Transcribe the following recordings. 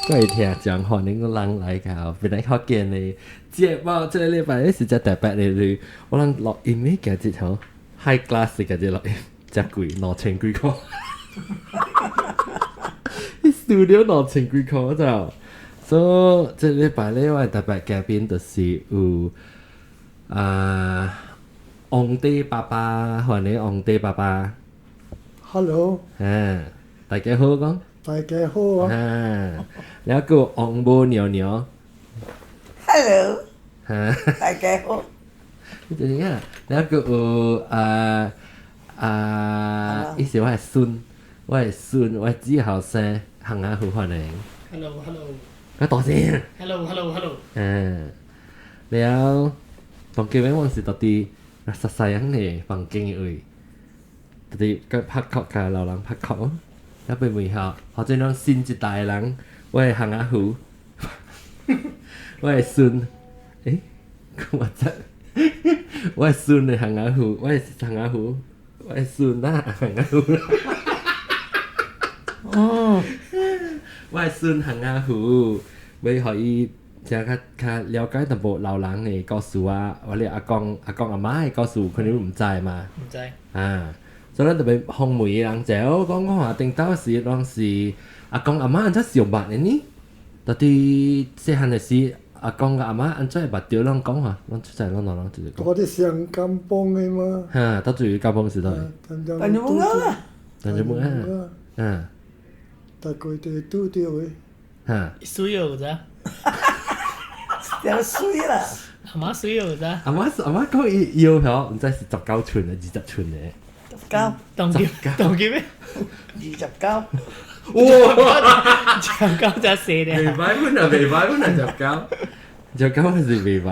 各位聽眾，歡迎我人來到本來學見你節目，這個禮拜是隻特別的，我人錄音嘅價錢好 high class 嘅價錢錄音，真貴，2000幾塊。啲 studio 2000幾塊就，所以這個禮拜咧，我特別嘉賓就是有王帝爸爸，歡迎王帝爸爸。Hello， 大家好講。大家好啊！แล้วก็องโบเหนียวเหนียว Hello，大家好。就咁啊，แล้วก็อี時我係孫，我係之後生，行下好歡迎。Hello，ก็ต่อเสียง Hello，แล้วตอนเก็บไว้วันสิตอนที่รักษาใส่ยังเนี่ยฟังเก่งอยู่ตอนที่ก็พักเขาการเราหลังพักเขาแล้วเป็นมือเขาจะน้อง新一代人我係行下好我係孫誒我真我係孫嚟行下好我係行下好我係孫啦行下好我係孫行下好你可以就較了解淡薄老人嘅故事啊或者阿公阿媽嘅故事佢哋都唔知嘛唔知啊所以咱特別紅梅嘅人就講話頂到時當時阿公阿媽安怎小白嘅呢？到底細漢嘅時阿公阿媽安怎會捌掉咱講下，咱出在咱人就是講。我哋上金邦嘅嘛，哈，到最高峰時代。但係冇啱啊！但係冇啊，啊，大概哋都掉嘅。哈，水有咋？有水啦！阿媽水有咋？阿媽講伊腰條，唔知是19寸啊，20寸嘅。19，當劍咩29。哇！長高就死未咧。歹本啊，未歹本啊，19係是未歹。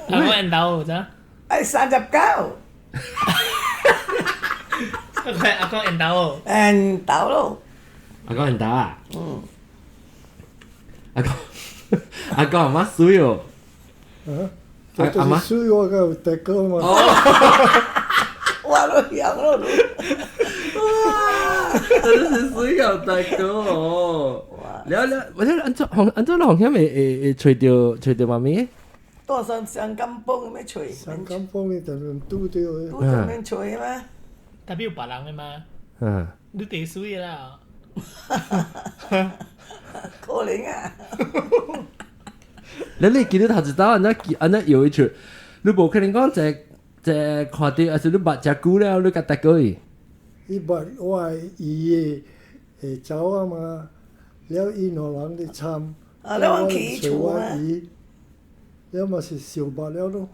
阿媽人鬥咋？係39。阿公人鬥。人鬥咯。阿公人打啊？阿公阿媽水哦。啊，這就是水我個大哥嘛。我都養咯。真是水有大哥哦！我哋安怎紅險會吹到媽咪？多上金邦咩吹？上金邦嘅就係都掉嘅。都上面吹咩？特別有別人嘅嘛？嗯，你地水啦。可能啊！你記得頭一道安怎有一出，你無可能講這看到，還是你捌食久了，你甲大哥伊？伊捌我係伊嘅走啊嘛，了伊兩人哋參，你往起厝啊！了嘛是小白了咯。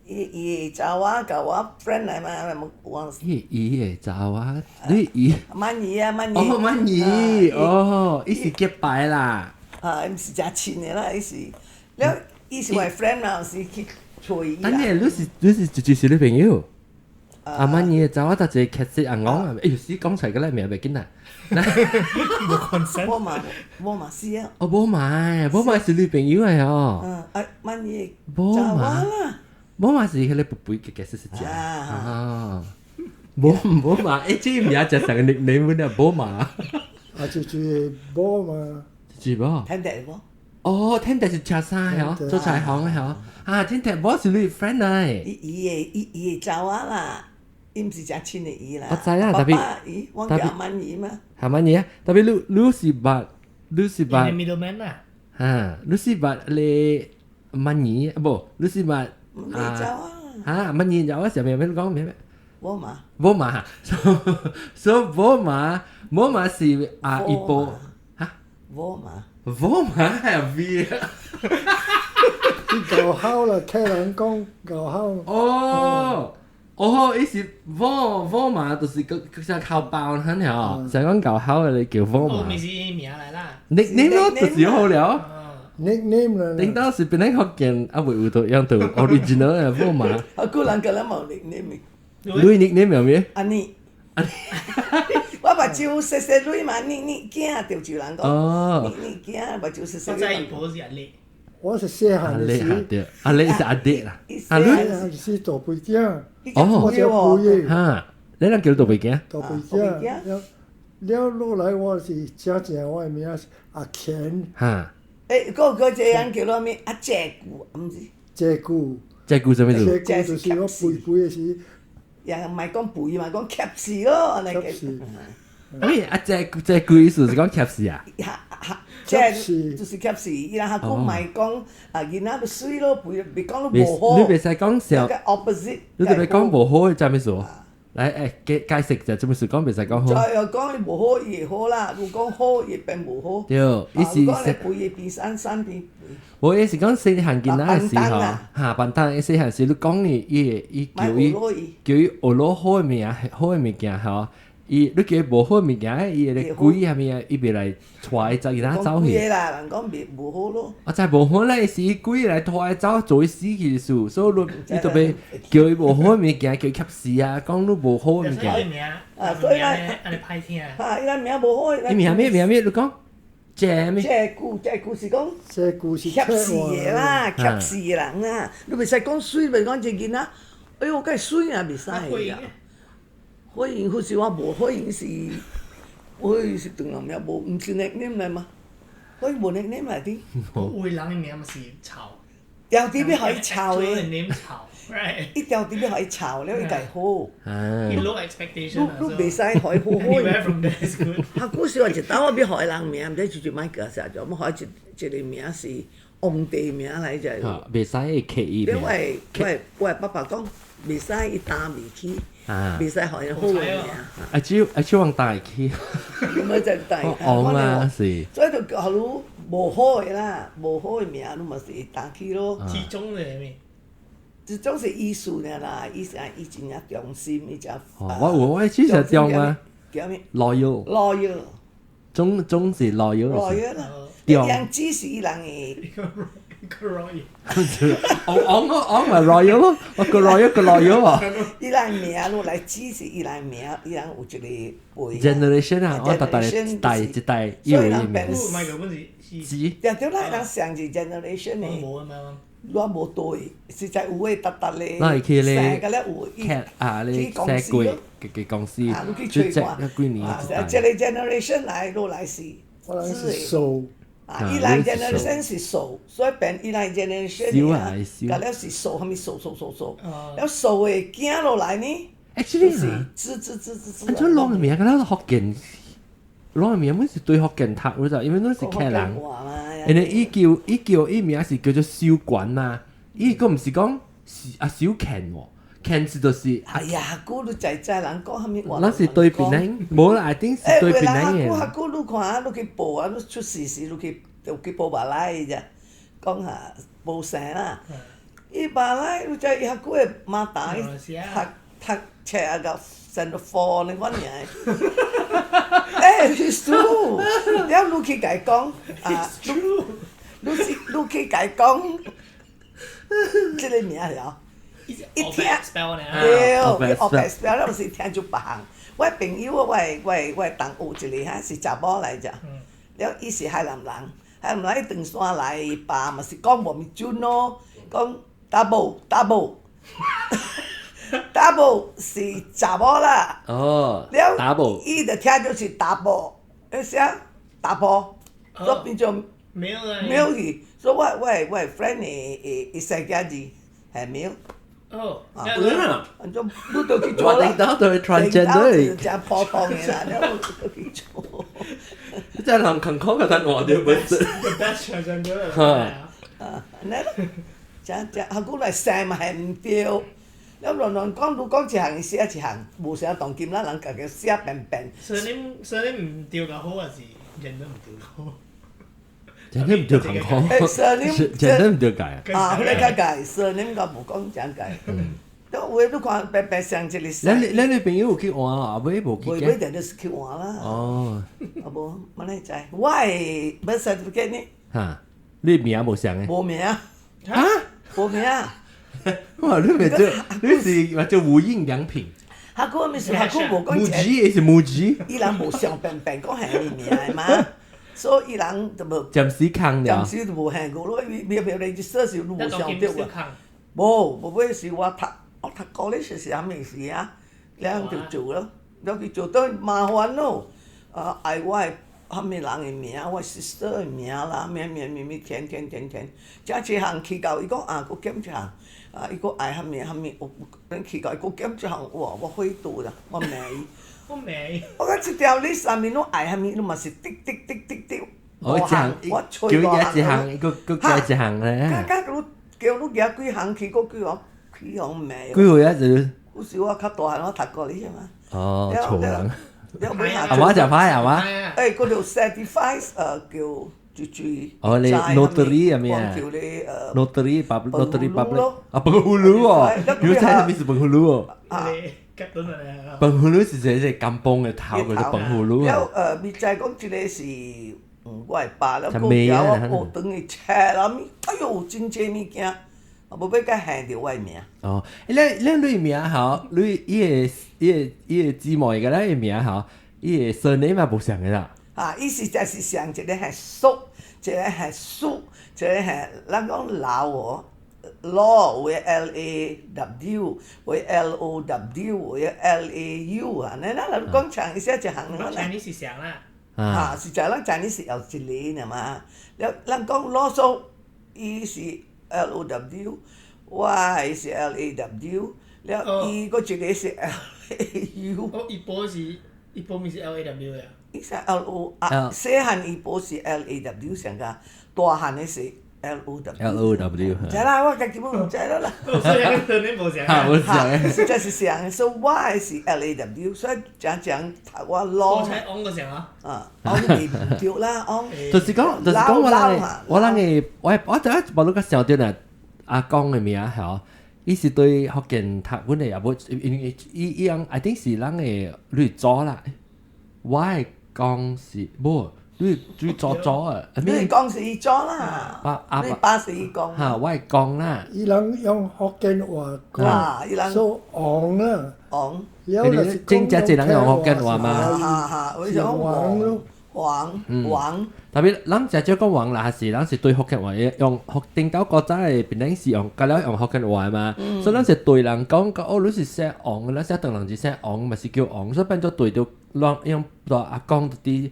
伊找我甲我 friend 嚟嘛，冇忘記。伊會找啊？你伊？滿意啊，滿意。哦，滿意哦，伊是結拜啦。唔是真親嘅啦，伊是，了伊是我 friend 嘛，是去吹伊啦。等下你是就是你朋友。阿媽嘢找我搭隻劇色阿昂啊！哎呦，死講出嚟嘅咧，名未見啊！冇 consent。我嘛是啊。哦，冇買是女朋友嚟哦。滿意。冇找我買。啦。冇買是迄個不嘅嘅事實啫。啊，冇買，誒，這名就成個你們啊，冇買。啊，就是波嘛。是冇。聽得無？哦，聽得是車衫係哦，做裁縫係哦。啊，聽得冇是你 friend 嚟。伊會找我啦。伊毋是真親的伊啦。我知啊，特別伊，我叫滿意嘛。係乜嘢？特別你是捌middleman 啊。嚇，你是捌你乜嘢？不，你是捌你找我。乜嘢有啊？上面講咩？我嘛。冇嘛，所以冇嘛是一部嚇。我嘛。冇嘛係 V 啊。啲舊烤啦，聽人講舊烤。哦，伊是網嘛，就是個靠包很好，成講舊口嘅你叫網嘛。咪是名嚟啦。你咯，就是好了。nickname 啦。頂到是邊個學見啊？會有到樣到 original 嘅網嘛。啊，個人個人冇nickname。你 nickname 有咩？安尼。我目睭細細女嘛，你驚就就人講。哦。你驚目睭細細。我知伊婆是阿叻。我是細漢嘅時。阿叻是阿爹啦。阿叻是大背鏡。哦。我只背嘅。嚇，你啷叫大背鏡？大背鏡。了落来我是正正我的名是阿乾，哈，個一個人叫做咩？阿謝姑，唔是，這句這句什麼字？這句就是我背背的是又唔係講背嘛，講夾事咯，你夾事喂，啊，這句意思是講夾事啊？即係就是夾事，然後佢唔係講啊，然後你水咯，別講你你無好，別使講笑，個 opposite，你特別講無好係咩事？來誒解釋就咩事講，別使講好。再又講你無好亦好啦，如果好亦變無好。對，意思講你背亦變山變背。我意思講細漢囡仔嘅時候，嚇，笨蛋細漢時你講伊叫伊學攞好嘅名，好嘅物件嗬。伊你叫伊無好嘅物件，伊會故意係咪啊？伊別來拖走伊呾走去。講啦，人講別無好咯。我真係無好咧，是伊故意來拖伊走，做伊死去事，所以你特別叫伊無好嘅物件，叫伊吸事啊，講你無好嘅物件。所以咧，安尼歹聽啊。嚇，伊個名無好。伊名咩？你講？這咩？這句是講這句是吸事嘅啦，吸事嘅人啦。你袂使講水，袂講一件啊。哎呦，梗係水啊，袂使㗎。可以，好似話無可以是，可以是同人名無，唔是 nickname 嚟嘛？可以無 nickname 嚟啲。會人嘅名是炒。有啲咩可以炒嘅？ name 炒，right？一條啲咩可以炒了，伊家好。你 low expectation 啊。你袂使可以好好。Anywhere from there is good。下古時話一刀我要害人名，唔使直接買個啥就，我害一個名是皇帝名嚟就。袂使刻意名。我爸爸講，袂使伊擔未起。袂使害人好嘅名。只往大去。咁咪就大。昂啦是。所以就叫你無好嘅啦，無好嘅名你咪是擔起咯。其中嘅咩？這種是藝術嘅啦，伊是伊真正忠心，伊只。我其實中啊。叫咩 ？loyal。loyal。中是 loyal。loyal 啦。樣子是伊人嘅。個 royal。我咪 royal 咯，我個 royal 啊。伊人名落來指是伊人名，伊人有一個輩。generation 啊，我大一代以為伊名。唔係個本是。是。對對啦，人上一 generation 嘅。冇啊嘛。我無對，實在有誒特特咧。那去咧。成個咧有。cat 啊，你寫貴嘅公司。啊，你去吹看。幾年。這個 generation 來落來是。我人是數。伊來 generation 是數，所以變伊來 generation 啊，甲了是數，蝦米數，了數誒囝落來呢，actually 是知。按照攞嘅名，佢哋福建，攞嘅名本是對福建讀嗰陣，因為都是客人。人哋伊叫伊名是叫做小管啊，伊個唔是講啊小強喎。can't 就是。哎呀，古你在人講蝦米話？那是對別人，冇啦，I think 是對別人嘅。古你看，你去報啊，你出事時你去報馬來啫，講下報成啦。伊馬來你在伊下古嘅馬大，讀冊啊個成個課你講嘢。It's true，了你去甲伊講啊，你去甲伊講，即個名了。一聽，對，佢學白 spell 咧，有時聽就別行。我朋友我同學一個嚇是查某來着，了伊是海南人長山來，爸嘛是講無咪準咯，講 double 是查某啦。哦。了，伊就聽就是 double，你寫 double，所以變做沒有去，所以我 friend 嘅世界字係沒有。哦，你都去做啦。我領導對 transgender。就破破嘅啦，你都去做。即係人勤講嘅但我哋本身。The best transgender。你咯，下古嚟成咪係唔對。你亂講一項寫一項，無成當劍啦，人家嘅寫病。surname 唔對就好，還是人都唔對就好？人都唔對勤講，人都唔對解啊！啊，佢哋解解，surname 個無講點解。都有你看白上一個寫。你朋友有去換啊？後尾無去嘅。每日都是去換啦。哦。啊無，乜你知？我係乜 certificate 呢？嚇，你名無相嘅。無名。嚇？無名。哇！你是或者無印良品。下個咪是下個無講。無紙是無紙。伊人無相病講係你名係嘛？所以伊人就無。暫時坑了。暫時就無限個咯，你你說是無相對喎。無尾是我讀college是啥物事啊？然後就做咯，然後佢做都麻煩咯。爱我的虾米人的名，我 sister 的名啦，咩填，遮一项去到伊讲佫减一项，伊佫爱虾米，咱去到伊佫减一项，哇，我火倒啦，我骂伊。我未。我讲即条你上面拢爱虾米，你嘛是滴，哦，一项我叫吹伊一項，佫加一項咧。甲叫你舉幾項去，佫幾項罵。幾歲啊？就有時我較大漢，我讀過你嘛。哦，錯人。了尾下。阿媽就歹阿媽。誒，嗰條 certified 叫哦，你 notary 係咩啊？notary public 啊，penghulu 哦，你知係咩是penghulu 哦？夾到嚟。penghulu 是即係kampung 嘅頭叫做penghulu 啊。了未知講即個是我係爸了，個條我學當去切啦咪，哎呦，真濟物件，無要甲限着我名。哦，你名好，你伊個姊妹嘅咧名好，伊個 surname 嘛無相嘅啦。伊實在是像一個係叔，一個係叔，一個係咱講老哦。law 為 LAW 為 LOW 為 LAU 啊，你咱講長一些一行我 Chinese 是常啦。實在咱 Chinese 有一個嘛。了，咱講 law 數，伊是 LOW， 我係是 LAW， 了伊個一個是 LAU。哦，一波咪是 LAW 呀。伊是 LO 細漢伊波是 LAW 上個，大漢的是。LOW， 唔知啦，我家己本唔知啦。所以你冇常。冇常嘅。實在是常嘅，所以我係是 LAW， 所以講我攞。我才昂個常啊，昂唔對啦，昂。就是講我人嘅，我第一無你個想到啦，阿公嘅名吼，伊是對福建讀本嚟也無，伊樣 I think 是人嘅你左啦，我係講是無。你做啊？你講是伊做啦，你爸是伊講。嚇，我係講啦。伊人用福建話講，所以昂啦。昂。真正係人用福建話嘛？為什麼黃咯？黃。特別人就少講黃啦，還是人是對福建話用福定島國家嘅邊啲是用，隔了用福建話嘛。所以人是對人講哦，你是寫昂，你寫當人是寫昂，咪是叫昂，所以變咗對到用阿公啲。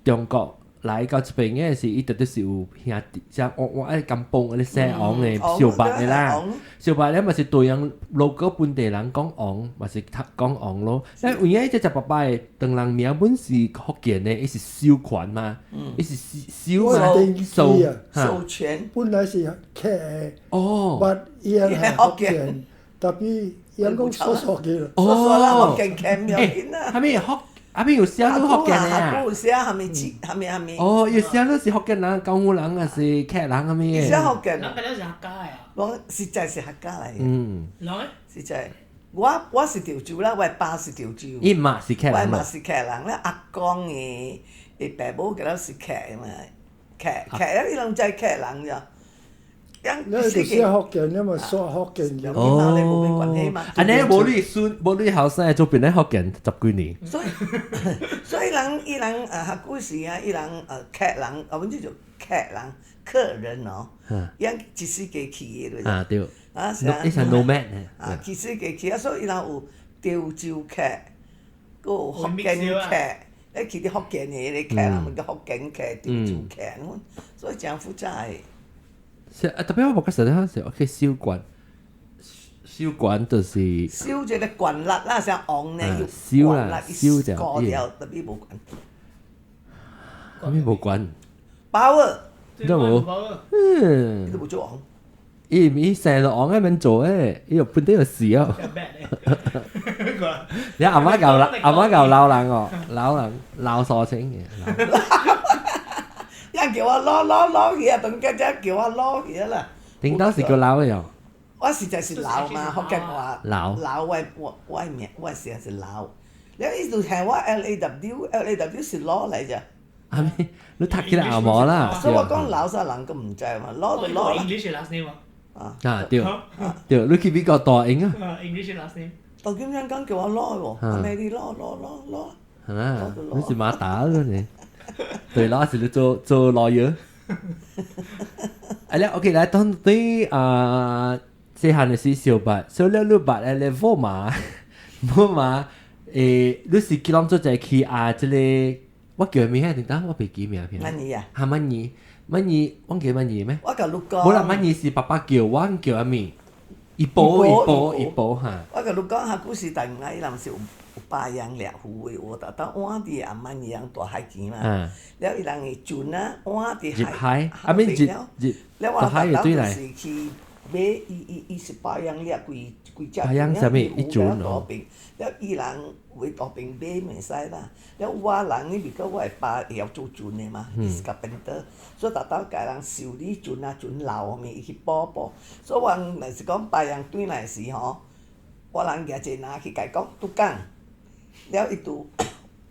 中國來到這邊嘅時，伊絕對是有兄弟，像我愛金邦嗰啲寫昂嘅小白嘅啦，小白咧咪是對人 local 本地人講昂，咪是講昂咯。但有影隻爸爸嘅當人名本是福建嘅，伊是小權嘛，伊是小嘛，授權。本來是客嘅，哦，但伊係福建，特別人講疏疏嘅。哦，福建客唔要緊啦。係咪福？阿邊有寫都福建嘅啊？有寫係咪字？係咪？哦，有寫都是福建人、江湖人，還是客人咁嘅？寫福建。人嗰啲是客家嘅。我實在是客家嚟嘅。嗯。啷個？實在，我是潮州啦，我爸是潮州。伊媽是客人。我媽是客人咧，阿公嘅爸母佢都是客嘛，客伊攏就係客人咋。你就寫福建，因為說福建人。哦，安尼無你後生做變咧福建十幾年。所以伊人學古時啊，伊人客人，我們就做客人哦，伊人一世界去嘅啊對，啊是啊，伊係 nomad 啊，一世界去啊，所以伊人有潮州客，佫有福建客，咧去啲福建嘅客人，咪叫福建客、潮州客，所以真複雜嘅。特別我冇覺實咧，是 OK 小館就是燒一個管辣啦，像昂呢，燒啦，燒就過掉特別冇管。咁邊冇館？包啊！都冇。你都冇做昂。伊成日昂喺邊做誒，伊又半啲又笑。你阿媽夠鬧人哦，鬧傻清嘅。人叫我攞嘢，等家姐叫我攞嘢啦。點當時叫撈嘅喲？我實在是撈嘛，福建話撈我名我實在是撈。你呢度係我 LAW 是攞嚟咋？係咪？你讀起來阿毛啦。所以我講撈曬人都唔知嘛，攞就攞啦。English last name 啊對，你去邊個大英啊？English last name。當今日講叫我攞喎，係咪你攞？係嘛？你是馬打嘅你。對啦，是你做 lawyer。嚟 OK 嚟，當對細漢嘅時小白，所以你白咧冇嘛，你是幾啷做在去即個我叫咩啊？定當我袂記名片。乜嘢啊？哈乜嘢？乜嘢？我叫乜嘢咩？我甲你講，冇啦，乜嘢是爸爸叫我叫阿咪。一波哈。我甲你講，下古時代唔係，伊人是有巴洋掠魚的，我特登碗啲阿媽樣大海邊嘛。了伊人會船啊，碗啲海，啊咪入了我特登就是去買，伊是巴洋掠規隻船，了大邊，了伊人為大邊買袂使啦。了我人呢，because 我係爸會曉做船的嘛，伊是甲變倒，所以特登甲人修理船啊，船老咪伊去補。所以我若是講巴洋轉來時吼，我人舉一個人去甲伊講拄講。了伊就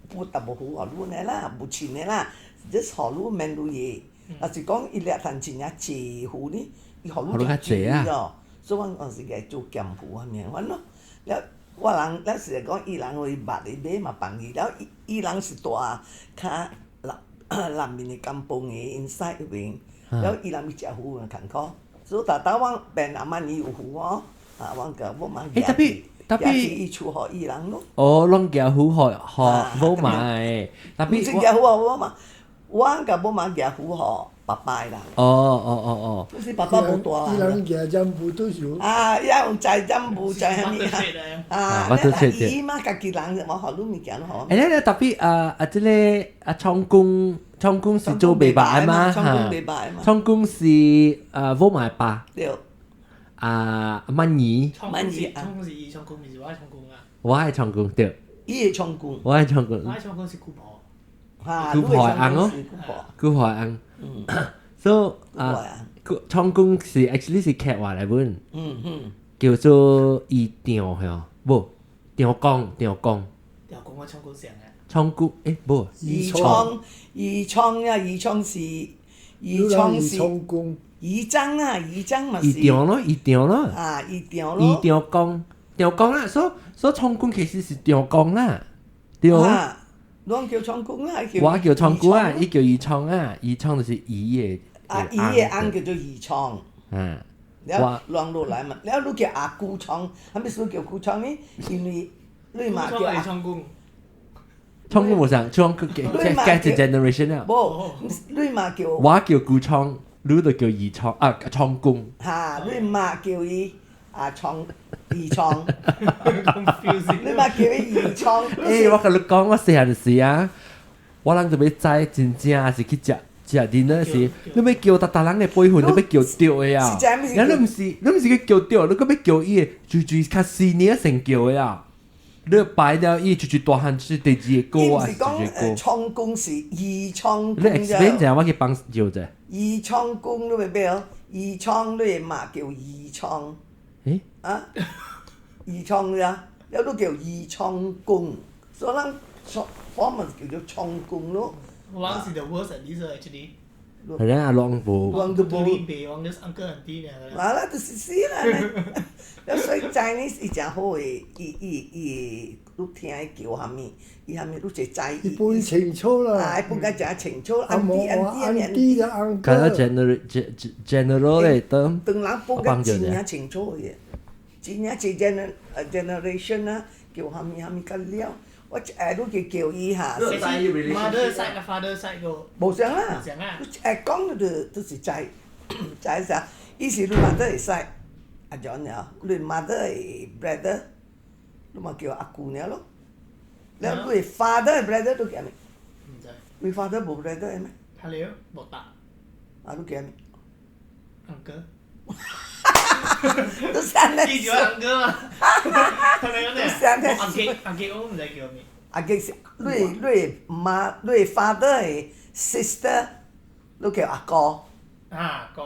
不但無好學路的啦，無錢的啦，只學路免路嘢。若是講伊掠趁錢啊，濟戶呢，伊學路較濟咯。所以我是個做鹹戶咁樣，反咯。了我人了是講伊人會捌嚟買嘛幫伊，了伊人是大較南面的甘榜的 inside 嗰邊，了伊人咪食魚啊艱苦，所以逐搭我變阿媽你有魚哦，啊我個我嘛養。tapi伊厝互伊人咯。哦，攏夾虎學冇買，但係唔是夾虎互我嘛，我甲冇買夾虎互爸爸啦。哦。嗰時爸爸冇大。伊人夾針布都少。啊，伊用摘針布摘蝦米啊？啊，伊嘛家己人我學攞物件咯。誒，特別即個倉公是做未白嘛？倉公是冇買吧？對。乜嘢？倉公是倉公，唔是我係倉公啊。我係倉公對。伊係倉公。我係倉公。我係倉公是姑婆。姑婆係翁咯。姑婆係翁。so 倉公是 actually 是劇話嚟本。叫做義調係啊，冇調講。調講我倉公成嘅。倉公冇。義倉是倉公。義章啊，義章嘛是。義調咯。啊，義調咯。調講啦，所以倉公其實是調講啦，對。啊，啷叫倉公啊？我叫倉公啊，伊叫義倉啊，義倉就是義嘅。啊，義嘅翁叫做義倉。了啷落來嘛？了你叫阿姑倉，係咪所叫姑倉呢？因為你嘛叫阿倉公。倉公冇上，倉公get generation 啊。冇，你嘛叫。我叫姑倉。你就叫義倉倉公。嚇！你媽叫伊倉義倉，你媽叫伊義倉。我甲你講，我細漢時啊，我人就要知真正是去食dinner時，你要叫大人的輩份，你要叫對的啊。你唔是去叫對，你佫要叫伊最較senior先叫的啊。你擺了伊最大漢是第二個哥啊，是講倉公是義倉公。你 explain 一下，我去幫叫啫。義倉公你咪咩哦？義倉你嘛叫義倉。誒？啊？義倉啊，有都叫義倉公，所以咱我咪叫做倉公咯。我是 the worst at this actually。係咧，阿浪部。浪都冇。我 just uncle auntie 咧。嗱啦，就是死啦！所以 Chinese 伊真好誒，伊你聽伊叫蝦米，伊蝦米你就知伊。伊背清楚啦。啊，伊本來真清楚，安啲就安哥。講到 general 咧，當人本來真係清楚嘅，真係generation 啊，叫蝦米較了。我你叫伊下。mother side 啊 father side 個。無相啦。無相啊。講都是知啥？伊是你 mother 會使，阿 John 啊，你 mother 會 brother，你咪叫阿姑娘咯。แล้ว你 father brother 都叫咩？唔知。你 father 冇 brother 係咩？係了，冇答。啊，都叫咩 ？uncle。都生得。記住 uncle 嘛？係咪咁咧？阿傑我唔知叫咩。阿傑是你 father 係 sister，都叫阿哥。啊，哥。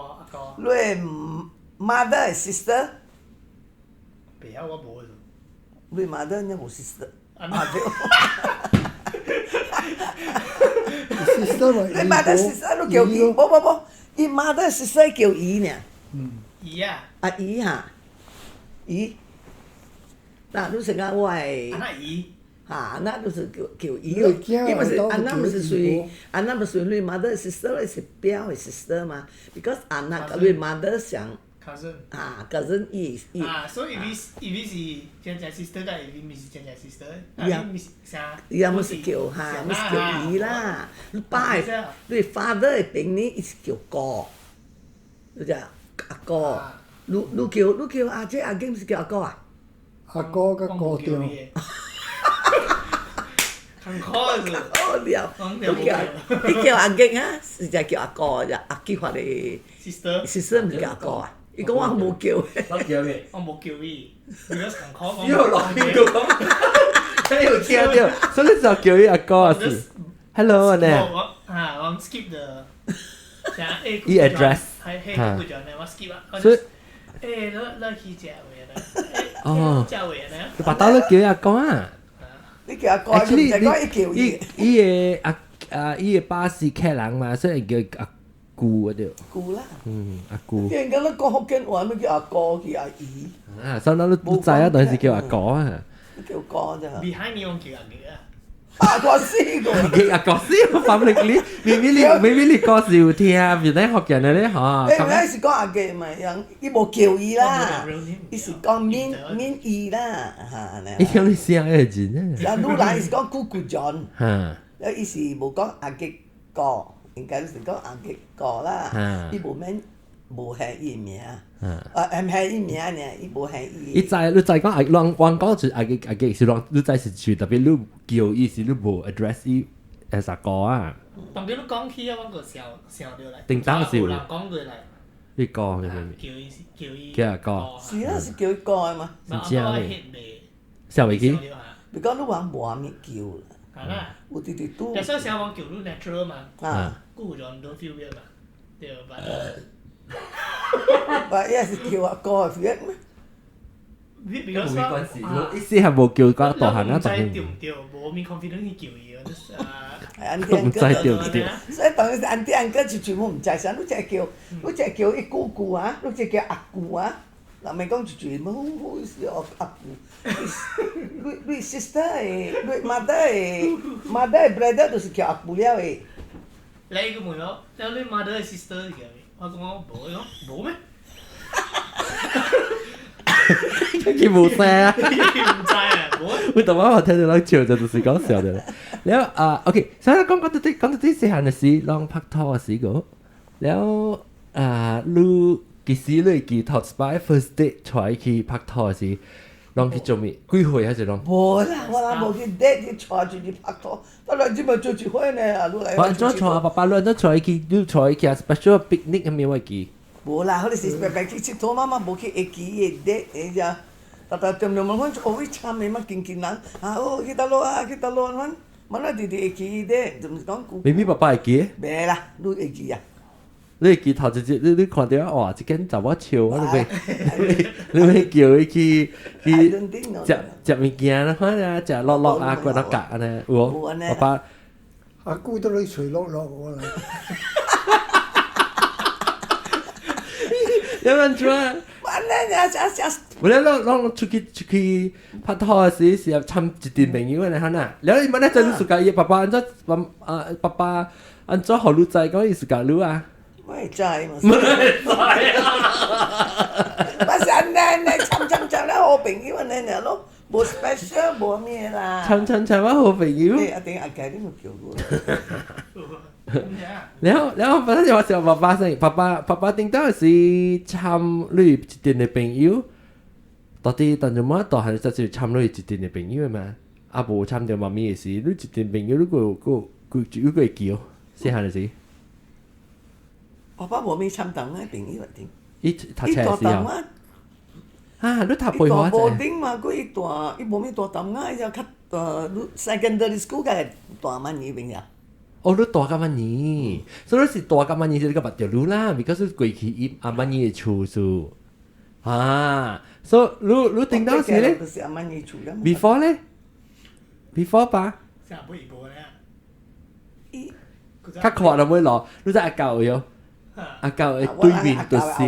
你 mother 係 sister。別啊，我冇喎。你 mother 你冇 sister。sister 咪。你 mother sister 都叫姨，冇，伊 mother sister 叫姨呢。姨啊。阿姨嚇，姨。嗱，你成個我係。阿姨。啊，那都是叫姨咯，因為是那不是屬於你 mother sister 是表的 sister 嘛 ，because 那個你 mother 想 cousin。cousin 伊。所以伊是姐姐 sister 甲伊咪是姐姐 sister。咪是啥？伊也冇是叫冇是叫伊啦。你爸誒，你 father 嘅病呢，伊是叫哥，你知阿哥。你叫阿姐阿經是叫阿哥啊？阿哥甲哥掉。坎坷是。你叫阿經啊，是就叫阿哥咋？阿基發你 sister 唔叫阿哥啊？伊講我冇叫。我叫你。我冇叫伊，如果坎坷講。又落邊個講？你有聽到？所以你就叫伊阿哥啊是。Hello 呢？我 skip the。伊 address。係佢講咧，我 skip 啊。所以。你去食位啦？哦。食位啦？你把刀你叫伊阿哥啊？你叫阿哥，唔係講伊叫伊。伊嘅伊嘅爸是客人嘛，所以叫阿姑嗰條。姑啦。阿姑。見到你講福建話，咪叫阿哥叫阿姨。所以你知啊，當時叫阿哥啊。叫哥咋？Behind 你講叫阿姐啊？阿哥師個。阿哥師，我發唔你，maybe你個時有聽，原來學人咧嚇。誒，嗰時講阿姐咪樣，伊冇叫伊啦，伊是講免伊啦嚇。你聽你聲係真啊！如來是講姑姑John，嚇。伊是冇講阿姐哥，應該是講阿姐哥啦。伊冇係伊名，唔係伊名呢，伊冇係伊。你知講阿講住阿姐是你知是住特別你叫伊是你冇 address 伊係啥個啊？當佢你講起啊，我個笑到嚟。定當時有人講佢嚟。你講嘅咩？叫阿哥。是啊，是叫伊哥嘅嘛。唔知啊你。小維基。你講你話冇咩叫啦。係啦。有啲啲都。有時候小王叫你 natural 嘛。姑丈都 feel 嘅嘛。對吧？話一是叫阿哥係 feel 咩？冇關係，意思係冇叫個大漢啊，就係調唔調，冇咩 confidence 去叫伊啊。唔知調唔調。所以當然是安啲哥全部唔知曬，你只係叫伊姑姑啊，你只叫阿姑啊。嗱咪講全部好似阿姑，你 sister 誒，你 mother brother 都是叫阿姑了誒。你個問我，你 mother sister 嘅，我講我冇咩？佢冇聲啊！唔知啊，冇。我同媽媽聽到笑就是講笑嘅。แล้วOK，所以講到啲細漢嘅事，當拍拖嘅時個，แล้ว你幾時你記頭擺 first date 出去拍拖嘅時，當去做咩？幾歲還是當？冇啦，我冇去 date 去坐住去拍拖，得兩隻咪做住開呢，你嚟。我做坐爸爸亂咗出去，你出去 special picnic 係咪會記？冇啦，佢哋是白白去佚佗，媽媽冇去會記嘅 date 誒咋。但點樣問我我會參咩乜見人去到咯去到咯乜乜啲會記的，就唔講古。咪爸爸會記？未啦，你會記啊？你會記頭直接你看到哇，即間就我笑啊！你會叫佢去食物件啦，可能食樂樂啊，骨頭格啊呢，我爸爸阿姑都你隨落我啦。有人做啊？我咧攞出去拍拖嘅時候參一段朋友嘅嚇呐，然後你問咧就你自己爸爸爸爸按咗好路仔講意思講路啊？唔知嘛？唔知啊！我成日參啦，好朋友呢咯，冇 special 冇咩啦。參啊好朋友。你一定阿姐你冇叫我。然後反正就話時候爸爸聽到是參你一段嘅朋友，到底當做乜？當係就是參你一段嘅朋友嘛？阿無參到媽咪嘅事，你一段朋友你個會叫，細漢嘅時。爸爸冇咩參當嘅朋友定？伊讀冊嘅時候。啊！你讀背後啫。冇頂嘛，佢大，伊冇咩大當啊，伊就較secondary school 嘅大萬二朋友。哦，你大咁萬二，所以你是大咁萬二是你個目條路啦，because 過去伊阿萬二嘅厝數，所以你聽到時咧 ，before 咧 ，before 吧，較快就會落，你知阿舊有，阿舊對面就是，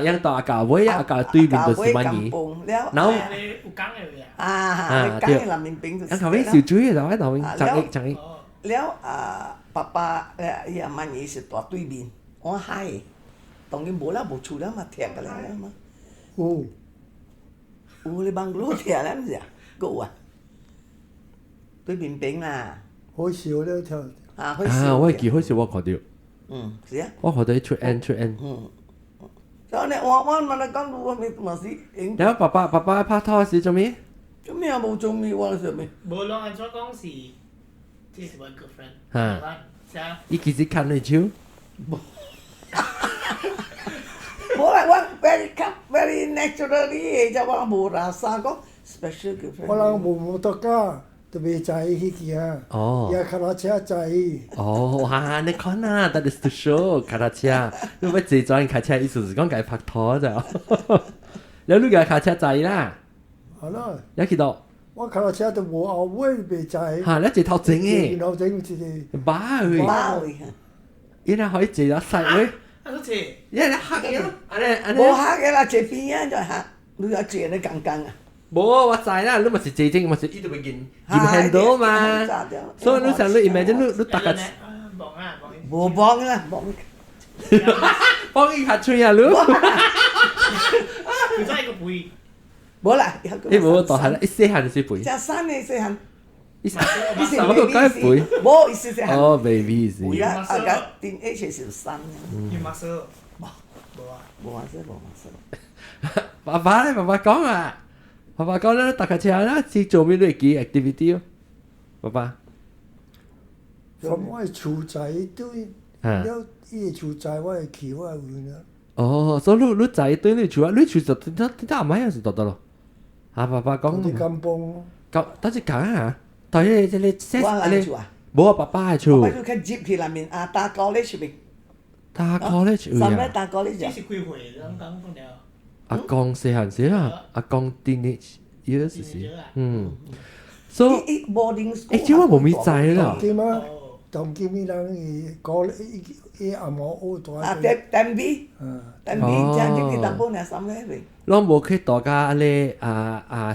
因到阿舊位，阿舊對面就是萬二，然後對，阿舊位小豬就喺度長益。了爸爸伊阿媽兒是大對面，我海，當然無啦，無厝啦嘛，踢個啦嘛。有有你幫攞踢啦唔是啊？有啊，對面邊啦，好少了條，啊，開啊，我會記好似我看到，是啊，我看到出 N 出 N。所以你我問你講我咪是影，然後爸爸拍拖時做咩？做咩啊冇做咩我做咩？無攏安怎講是，這是我 girlfriend。嚇是啊，伊其實看你手，冇啦，我 very naturally 就我冇啦，三個 special 我人 girlfriend。無得家，都未在迄件啊，哦也卡拉車在，哦，哇，你看啊，that is to show，卡達車，你要自轉開車，意思是講佢拍拖咋？แล้ว你嘅開車仔啦，係啦，一見到我卡拉車都無後尾未在，嚇，你一頭整嘅，然後整一個巴去，包去，依家可以自咗細位，啊，都這，依家黑嘅咯，安尼，冇下嘅啦，這邊啊就下，你有這你剛剛啊。冇我知啦，你咪是自整，咪是依度會見 handle 嘛，所以你想你 imagine 你大家忙啊，忙。冇幫啦，冇。幫伊拍吹啊，你，佢真係個背，冇啦，你冇大係啦，一細漢就識背，隻山你細行，一細我都該背，冇意思細行。哦 baby 是，而家電 H 小山啊，要抹手，冇啊，冇話聲冇話聲。爸爸咧，爸爸講啊。爸爸講咧，搭架車啦，是做咩類嘅 activity 哦？爸爸，咁我係厝仔對，了伊個厝仔我係去我係會啦，哦，所以你仔對你厝啊，你厝就點解阿媽有時得得咯？啊，爸爸講，啲金邦，講，等陣講啊，但係你我嚟住啊，冇啊，爸爸係厝我，要去接佢裏面啊，打高咧出邊，打 college 上咩啊，打高咧就這。是幾歲？剛剛講了，阿公細漢時啊，阿公 teenage years 時，所以，一 boarding school。誒，即我冇咪知啦，點啊？哦，當見面人伊講伊阿毛學大，啊，點 B，點 B，就係啲淡薄呢，上咩嚟？我冇去大家咧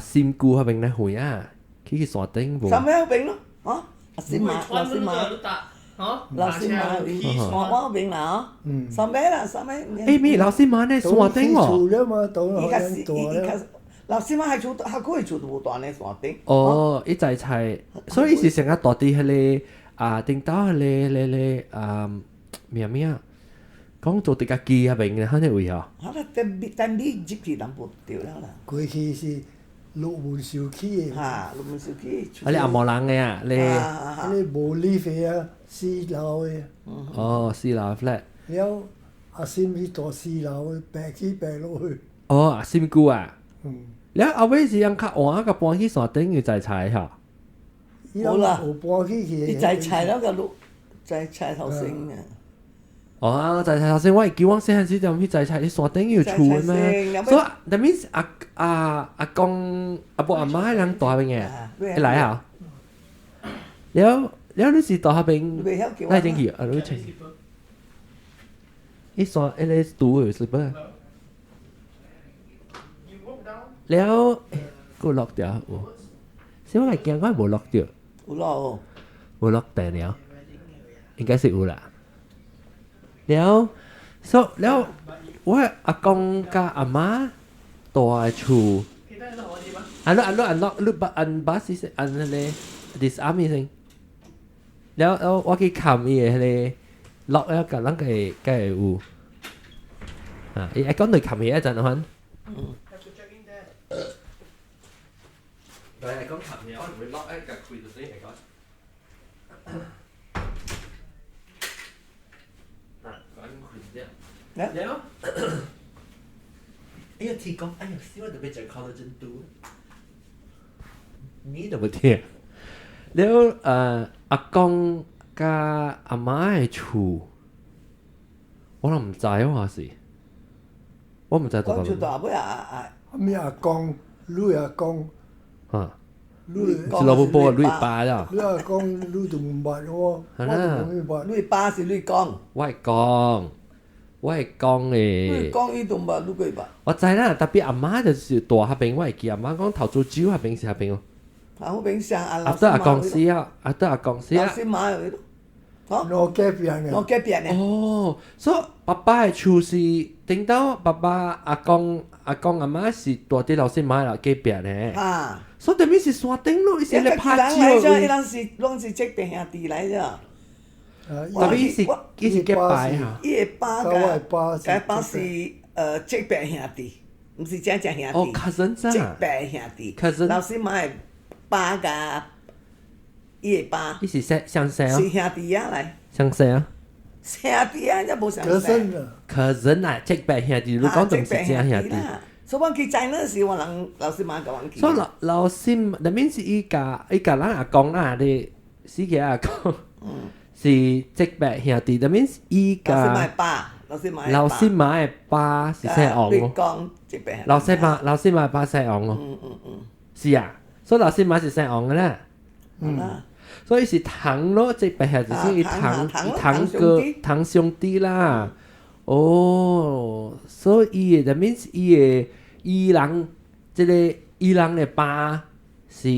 仙姑嗰邊咧會啊，去山頂冇。上咩邊咯？哦，老師馬，老師馬，都打，哦，老師馬，我邊啦哦，上咩啦？上咩？誒咩老師媽咧山頂喎？厝了嘛，當依家然大了。老師馬係做，佢可以做到大呢山頂。哦，一齊齊，所以是成日到啲迄個頂到迄個咩啊？講做啲家機啊邊嘅，肯定會啊。好啦，點 B 接佢淡薄掉啦啦。過去是陸門小區嘅，嚇，六門小區。啊，你阿毛人嘅啊，你你無理費啊，四樓嘅，哦四樓 flat，了阿先去大四樓嘅，白起白落去，哦阿仙姑啊，嗯，แล้วเอาไว้สิยัง較晏個搬去山頂要再踩嚇。伊有搬去去，你就踩嗰個路，就係踩頭先嘅。哦，再踩頭先，我係叫我細漢時就去再踩啲山頂要厝嘅咩？所以 that means 阿公阿伯阿媽兩大邊嘅，你嚟啊？แล้ว你是大下邊？未曉叫拉正去啊！你請。一山一個တူ嘅是不？แล้วกูล็อกเดี๋ยวโอ้ใช่ว่าไงแกก็冇ล็อกเดี๋ยว 有咯，冇ล็อกแต่แล้ว應該是有啦แล้วแล้วว่าอากงกับอาม่าตัวชูอันลูกอันบัสสิอันเลย this army thing แล้วว่ากี่คำอีเลยล็อกแล้วกับลังไก่อูไอ้ก้อนหนึ่งคำอีอาจารย์นะฮันไอ้ก้อนคำเนี่ย我ล็อกไอ้กับคุยตัวนี้ไอ้ก้อนแล้ว哎呀，提供，哎呀，希望特別講 collagen 多，你都冇聽。แล้วอากงกับอาม่า係厝，我都唔知話是，我唔知到講住底。大尾啊咩阿公，女阿公，啊，女是老婆婆女爸啦，女阿公女都唔捌我，我都唔捌。女爸是女公，我係講女誒，公伊都唔捌女鬼爸，我知啦，特別阿媽就是大下邊，我係記阿媽講頭做酒下邊是下邊哦。啊，我邊上啊老阿德阿公師死啊，阿德阿公死啊，老師媽有咯，攞嘅邊我嘅，隔壁呢，哦，所以爸爸嘅厝是等到爸爸阿公阿媽是大啲老師買啦隔壁咧，啊，所以對面是山頂咯，伊是咧一個拍照人來咗，伊的，攏是這邊兄弟來咗，特別伊是結拜嚇，伊個爸甲我的爸是甲爸是這邊兄弟，唔是正正兄哦弟， cousin 這咋，邊兄弟， cousin 老師買的爸甲伊個爸伊是相識啊，是兄弟仔來，相識啊兄弟仔則無相隔識。身啊， ，cousin 啊，結拜兄弟，你講就唔是正兄弟。所以我去在那時，我人老師媽甲我去。所以老師，那邊是伊家人阿公啊，你死嘅阿公，是即白兄弟，那邊是伊老師買家爸，老師買老師買嘅爸是姓昂你哦，講這邊。老師買爸姓昂哦，是啊，所以老師買是姓昂嘅啦，所以是堂咯，即白兄弟是伊堂兄弟啦，哦，所以伊嘅那邊是伊嘅伊人，即個伊人嘅爸是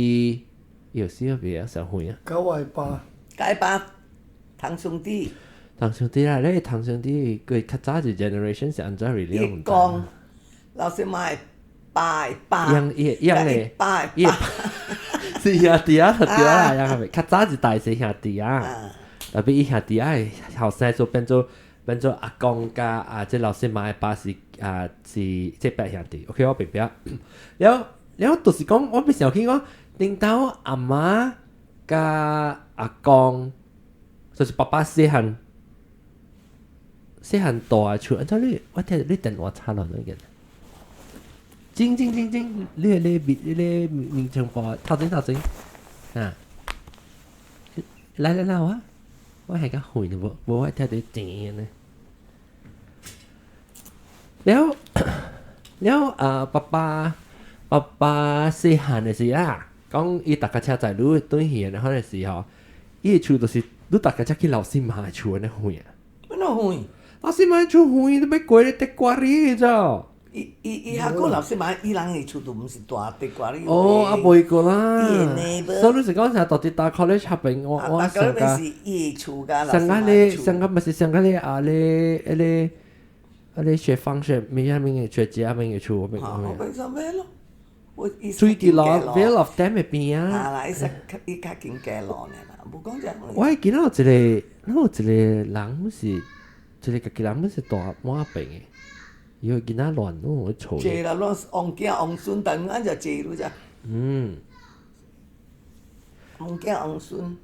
有時候比較少會啊。甲我的爸，解爸堂兄弟，堂兄弟啦，你堂兄弟佢較早一 generation 是安怎 relate 伊講老師買爸爸，樣嘅，爸伊是兄弟啊，對啦，樣係咪？較早一代是兄弟啊，特別伊兄弟啊，後生就變做阿公加即老師買嘅爸是是即白兄弟。OK，我明白。แล้ว就是講，我平時有聽講，等到阿媽加阿公，就是爸爸細漢大厝，安怎你我聽你電話插落去嘅。靜，你面場播頭先啊，來啊，我係個會呢，冇我聽到靜呢。แล้ว爸爸細漢嘅時啦，講伊搭架車在路對面嗰陣時候，伊嘅厝就是你搭架車去老師媽嘅厝嗰啲遠啊。乜都遠。老師媽嘅厝遠，你咪過嚟得過嚟咋？伊下個老師買伊人嘅厝都唔是大地瓜哩。哦，啊袂過啦。伊嘅 neighbor。所以你是講成日到啲大 college 合併，我上加是伊嘅厝加老師上加買嘅厝。你上加咪是上加你你學方學咩嘢咩嘅學姐啊咩嘅厝，我明我變咗咩咯？最啲咯 Vale of Dem 嘅邊啊。啦，伊較近街路呢啦，無講就。我係見到一個人是，一個家己人是大馬病嘅，伊會見他亂咯，會嘈。借啦，攞王囝王孫，突然間就借咗咋。王囝王孫。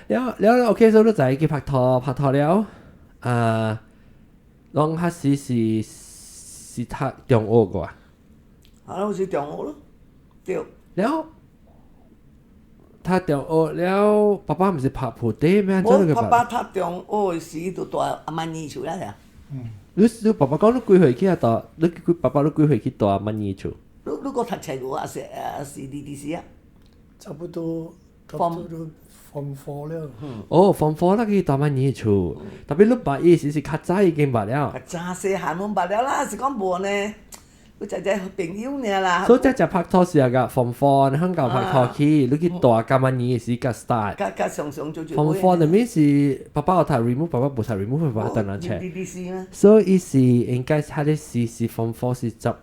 แล้วOK，所以你就係去拍拖了，攏開始是讀中學個啊。好似中學咯，對。แล้ว讀中學了，爸爸唔是拍鋪地咩？我爸爸讀中學時就住阿曼尼厝啦，你爸爸講你幾歲去啊？讀你爸爸你幾歲去讀阿曼尼厝？你個讀冊我也是DDC 啊。差不多都 Form 4了。哦，Form 4啦，去讀曼尼厝，特別你爸意思是較早已經捌了。真細漢我捌了啦，是講無呢，我就朋友呢啦。所以只拍拖時個 Form 4，你香港拍拖去，你去讀加曼尼時個 start。加上做。Form 4入面是爸爸有睇 remove，爸爸冇睇 remove，爸爸等人 check。DDC 咩？所以是應該他的是 Form 4是16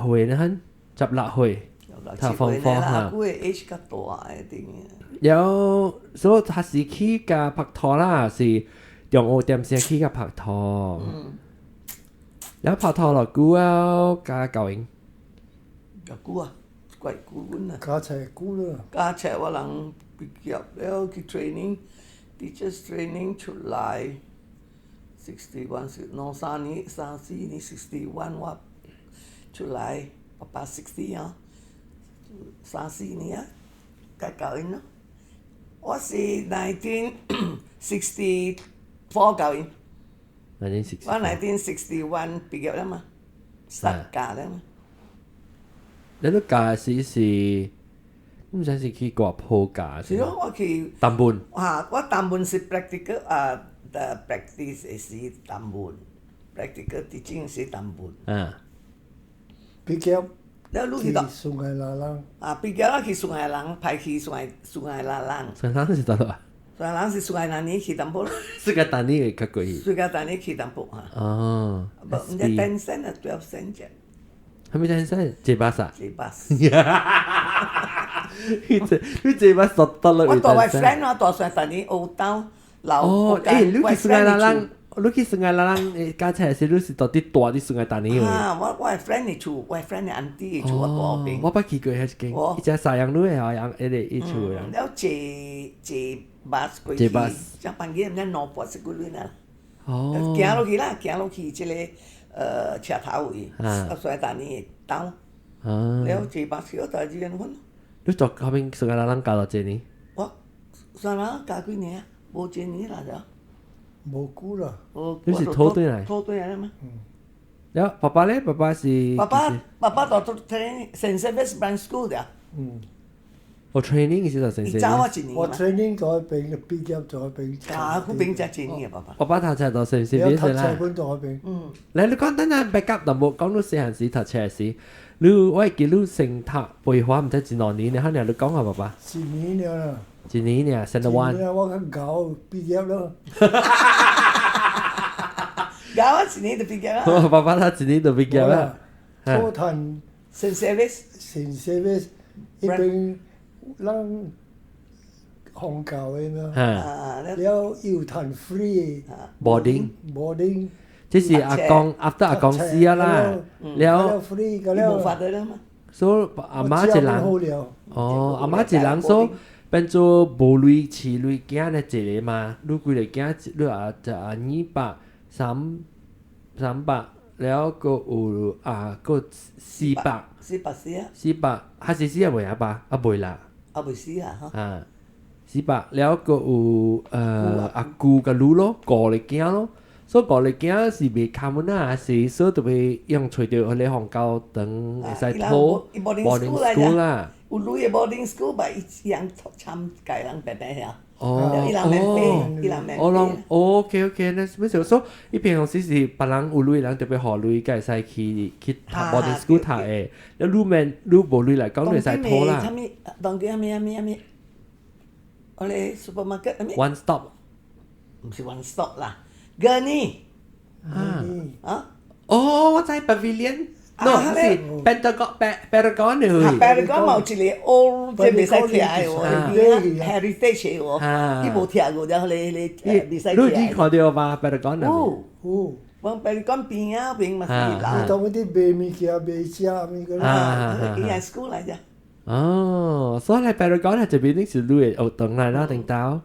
歲呢，16歲。他 Form 4嚇。佢嘅 age 較大一定嘅。有，所以他是去甲拍拖啦，是中學點先去甲拍拖。然後拍拖落久啊，加教員。久啊，貴久啊。加齊久了，加齊我人畢業了去 training，teachers training 出來61no 3年3、4年61我出來爸爸60啊3、4年啊，加教員咯。我是1964教員，我1961畢業啦嘛，start 教啦嘛。你都教是唔知是去過鋪教先。是咯，我去。淡本。我淡本是 practical the practice 是淡本 ，practical teaching 是淡本。畢業去了你去到蘇艾拉蘭，畢業啦去蘇艾人，派去蘇艾拉人。上山是得啦。所以人是暑假那年去淡薄咯，世界大你會較貴。暑假那年去淡薄嚇。哦，唔知10 cent 啊12 cent 啫，係咪真係這把啥？這把。這把實得啦。我大位 friend 啊，大上大年澳洲留。哦，你去上海啦人，你去上海啦人，家姐是你是到底大啲上海大年啊，我係 friend 嚟住，我係 friend 嘅 auntie 嚟住我嗰邊。我捌去過迄間，伊只沙洋女嘅好像，一厝人。แล้ว坐巴士過去，將半夜唔知攞波食過嚟啦。哦。行落去啦，行落去即個車頭位，上海大年島。แล้ว坐巴士我大幾年份？你做後邊上海啦人教到幾年？我上海教幾年啊？冇幾年啦就。冇估啦。你是拖對嚟？拖對嚟嘛。แล้ว爸爸咧？爸爸是？爸爸讀 training St. Xavier's Branch School 嘅。我 training 是做成你找我一年我嘛。 training 在邊嘅畢業在邊。啊，佢邊只一年嘅爸爸。爸爸頭先到成成有讀邊先啦冊。本在邊。你講等陣 back up，但冇講到細漢時讀冊時，你我記你成讀背畫唔知幾多年，你可能你講下爸爸。一年了啦。一年呀，成咗one。我咁搞畢業咯。搞我一年就畢業啦。我爸爸他一年就畢業啦。初談 St. Xavier's 成社會一邊人學教嘅嘛，啊，了要談 free boarding， boarding，即是阿公 after 阿公死啊啦，了 free 個你冇法了，得啦嘛。所以阿媽一人，人，哦，阿媽一人所變做無類飼類囝咧一個嘛，你幾個囝，你啊就200、300，了個有個400，四百四啊， 400，還是400未啊吧？啊未啦。啊未死啊嚇。啊，400了個有阿姑個女咯，個嚟囝咯，所以個嚟囝是未卡門啊，是所以特別用吹到佢哋學校等會使拖 boarding school 啦。有女嘅 boarding school 吧，伊人參加人白白呀。哦伊人免費，伊人免我諗費。 OK，那咩時候？所以平常時是別人有女人特別學女，梗係使去讀 boarding school 讀嘅。แล้ว女們女無女嚟講，你使拖啦。當佢咩？我哋 supermarket 咩？ One stop 唔是 one stop 啦 ，Gurney 啊。哦，我知 pavilion。No，係 Pentagon 嚟。Paragon 冇一個 old 即係未使踢嘅喎，heritage 嘅喎，啲冇踢嘅，然後你未使踢。你已經看到吧？Pentagon 啊？往 Paragon 邊啊邊咪是你當嗰啲賣物件賣車咪個啦，伊係 school 嚟啫。哦，所以嚟 Pentagon 係這邊是你嘅學堂嚟啦，定到。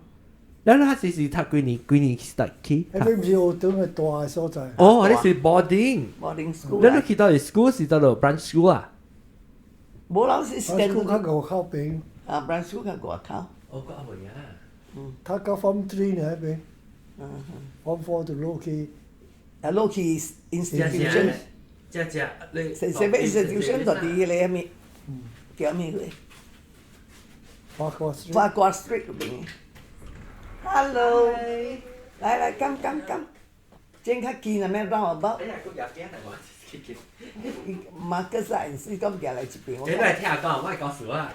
แล้ว你係是讀幾年 start 去？嗰啲唔是學堂嘅大所在。哦，你是 boarding。 boarding school。แล้ว你去到 school 是到到 branch school 啊？冇老師我school 較外口邊，啊 branch school 嘅外口。哦，個阿妹啊。他個 form 3呢邊，form 4就落去。啊，落去 institution，只你成咩 institution 就啲你咩？叫咩嘅？法國 street。法國 street 嗰邊。Hello，來，咁，正較近啊咩？讓我包。哎呀，個入鏡嚟喎，馬克思係先咁夾嚟一邊。你都係聽下講，我係講笑啊。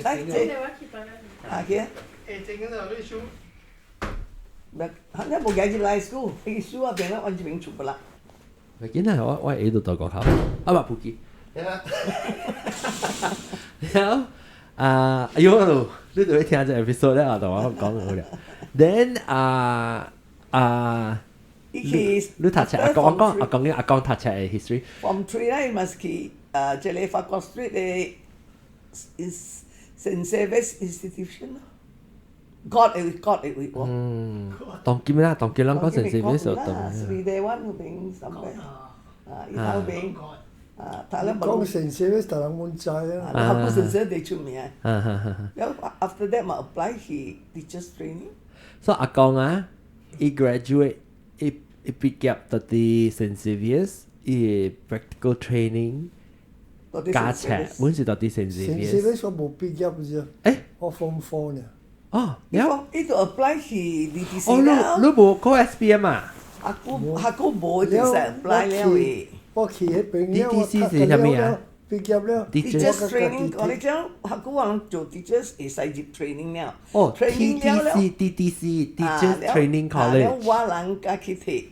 來，這啊嘅，誒，正嗰度啲書，唔，肯定冇計住嚟 school，啲書啊變咗按住邊全部啦。咪見係我喺度度個口，啊唔係普吉。แล้วอายุรู้รู้ตัวที่อาจจะ episode แล้วแต่ว่าผม講唔到 then รู้ทัชอากองทัช history From 3咧咪是即係法國 street 嘅 St. Xavier's institution 咯。God 會喎。當今啦當今兩個城市邊度當 3 day 1嗰邊什麼？啊，依頭邊。啊，睇咧講成社會大人滿載啊！啊，不成社地出名。然後 after that 咪 apply 去 teachers training。所以阿公啊he graduate he pick up 到啲 St. Xavier's he practical training 加齊本是到啲 St. 成社 Xavier's 會所冇畢業啫，誒我 form 4呢。哦有呢度 apply 去 DTC 哦啦。你冇 call SPM 啊下個冇就成 apply 了嘅。我去迄邊 DTC 是啥物啊？畢業了， teachers 我 training 個講你講，下個話做 teachers 會使入 training 了。哦 training 了了。 TTC Teachers 了 Training 了 College。我人家去睇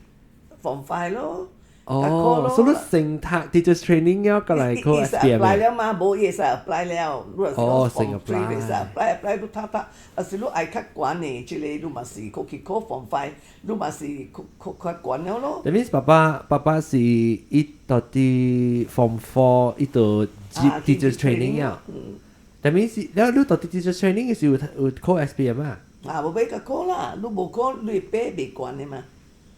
form 5咯。哦，所以你成讀 Teachers Training 了，過來考 伊是 apply SPM 了嘛，無伊是 apply 了。如果是哦 form 成 3 apply 你是 apply 你讀讀，啊是你愛較懸的，即個你嘛是去考 form 5，你嘛是考較懸了咯。 That means 爸爸是一到啲 Form 4一到 Teachers Training 了。That means แล้ว你到 Teachers Training 是有考 SPM 啊？啊，無俾佢考啦，你無考你會爬未懸的嘛。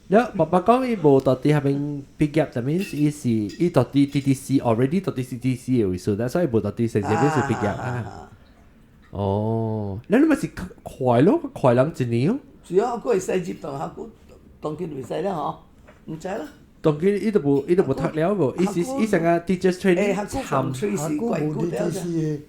แล้ว爸爸講伊無到啲係邊畢業，that means 伊是伊到啲 TTC already 到啲 TTC 嘅位數，所以無到啲成績表是畢業啊。哦，แล้ว你咪是快咯，快兩一年哦。主要佢會使入當下個當佢會使啦嗬，唔使啦。當佢伊都無讀了個，伊成個 Teachers 誒， Training 下個 form 3下是怪個無啲good了啫。事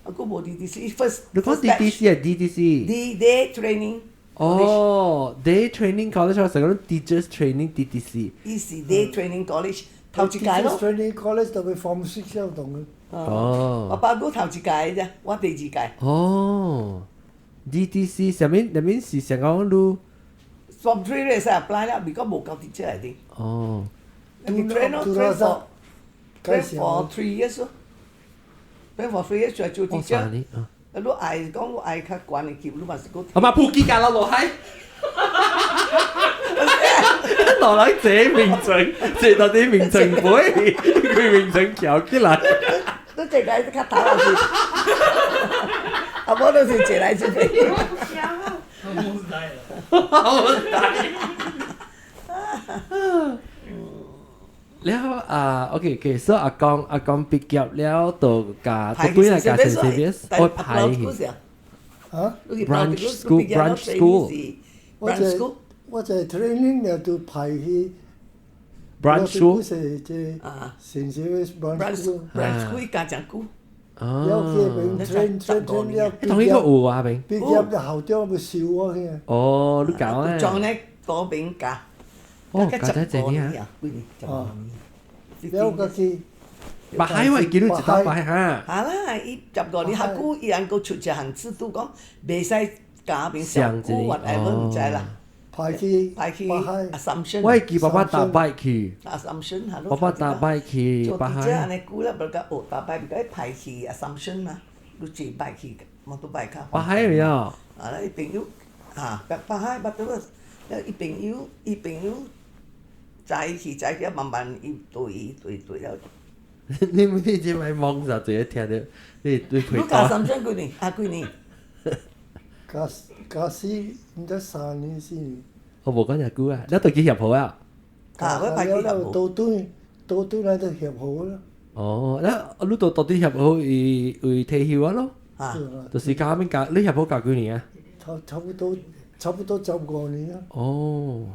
下個無 DDC first。你講 TTC 係 DTC？ D-Day training。哦，Day Training College 我成個 Teachers Training TTC。伊是 Day training college 頭一屆 Teachers 咯。 Training College 就係 Form 6相同嘅。哦爸爸哥頭一屆啫，我第二屆。哦，DTC 上面入面是成講你 Form 3你使 apply 啦，如果冇夠 teacher 嚟啲。哦，你 train 咯 train for 3 years 咯。train for 3 years 就係做我 teacher。三年啊。你愛講你愛較慣嘅叫，你嘛是個。阿媽撲街㗎啦，落閪！落嚟這名稱，這到底名稱杯，佢名稱翹起來。都淨係較頭落去。阿婆都是借來借去。他们是带了。แล้วOK，所以阿公畢業แล้ว到家到對啦家成 service，我排去啊， branch school 我 branch 就 school 我就 training 了都排去 branch school 是即啊成社會 branch branch school， branch school 家長姑。了去邊 train 了，當呢個有啊邊？畢業就校長要笑我嘅，哦，你搞啊？裝咧嗰邊架。哦，搞得正啲啊！了個去。白海我見到一道白嚇。係啦，伊15年下姑伊人個出一項制度講，袂使加邊上姑或係唔知啦。排去排去北海 assumption。我係叫爸爸搭 bike 去， assumption 係咯。爸爸搭 bike 去做白 teacher 安海。尼久啦，不過學搭 bike 比較排去 assumption 嘛，你坐 bike 去，motorbike 卡。白海未有？啊，伊朋友白海捌到啦，伊朋友在一起慢慢伊對了。你每次咪網上就一聽到你對佢你加assumption幾年？幾年？假使唔得3年4年。我冇講日估啊，你對佢入好啊？我排去了入到對嚟就協好啦。哦，嗱，你到啲入好會退休啊咯？啊，就是教邊教，你入好教幾年啊？差不多15年啦。哦，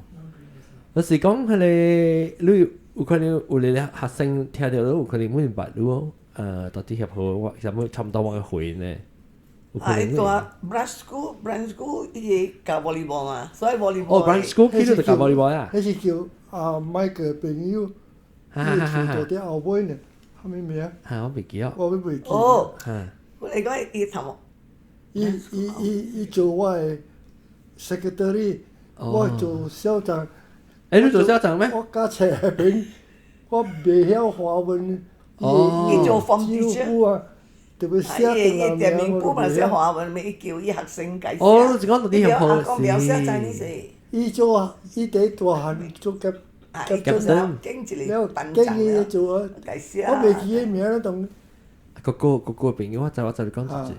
就是講佢哋你有可能有啲學生聽到有可能冇明白咯。到啲入好我有冇差唔多我嘅會呢？伊個 branch school 伊個教 volleyball 嘛，所以 volleyball。哦，branch school 佢都教 volleyball 啊？迄是叫麥個朋友，伊住在後尾呢，啥物名？嚇，我未記啊。我袂記。哦，嚇，我嚟講伊頭。伊做我的 secretary，我做校長。誒，你做校長咩？我加斜邊，我袂曉華文。伊做 form teacher。啊，特別寫伊定名簿嘛寫華文，咪叫伊學生解釋。哦，你講到啲入好講了寫在呢時。伊第大漢做甲伊做啥？經一個班長伊做啊，解釋我袂記伊名啦，當。個朋友，我就你講住。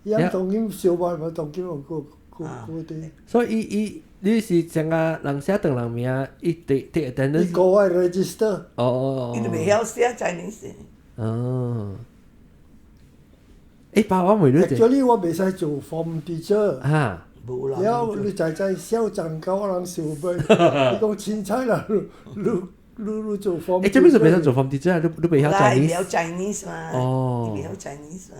伊當今小班嘛，當今個啲。所以你是成個人寫定人名，伊take attendance。伊個我 register。伊都未曉寫在呢時。哦。誒，爸，我問你一，actually 我袂使做 form teacher。嚇。無啦。了，你在校長教我人小班，你講凊彩啦，你做 form。誒，做咩就袂使做 form teacher？你袂曉 Chinese？伊曉 Chinese 嘛。哦。伊袂曉 Chinese 嘛。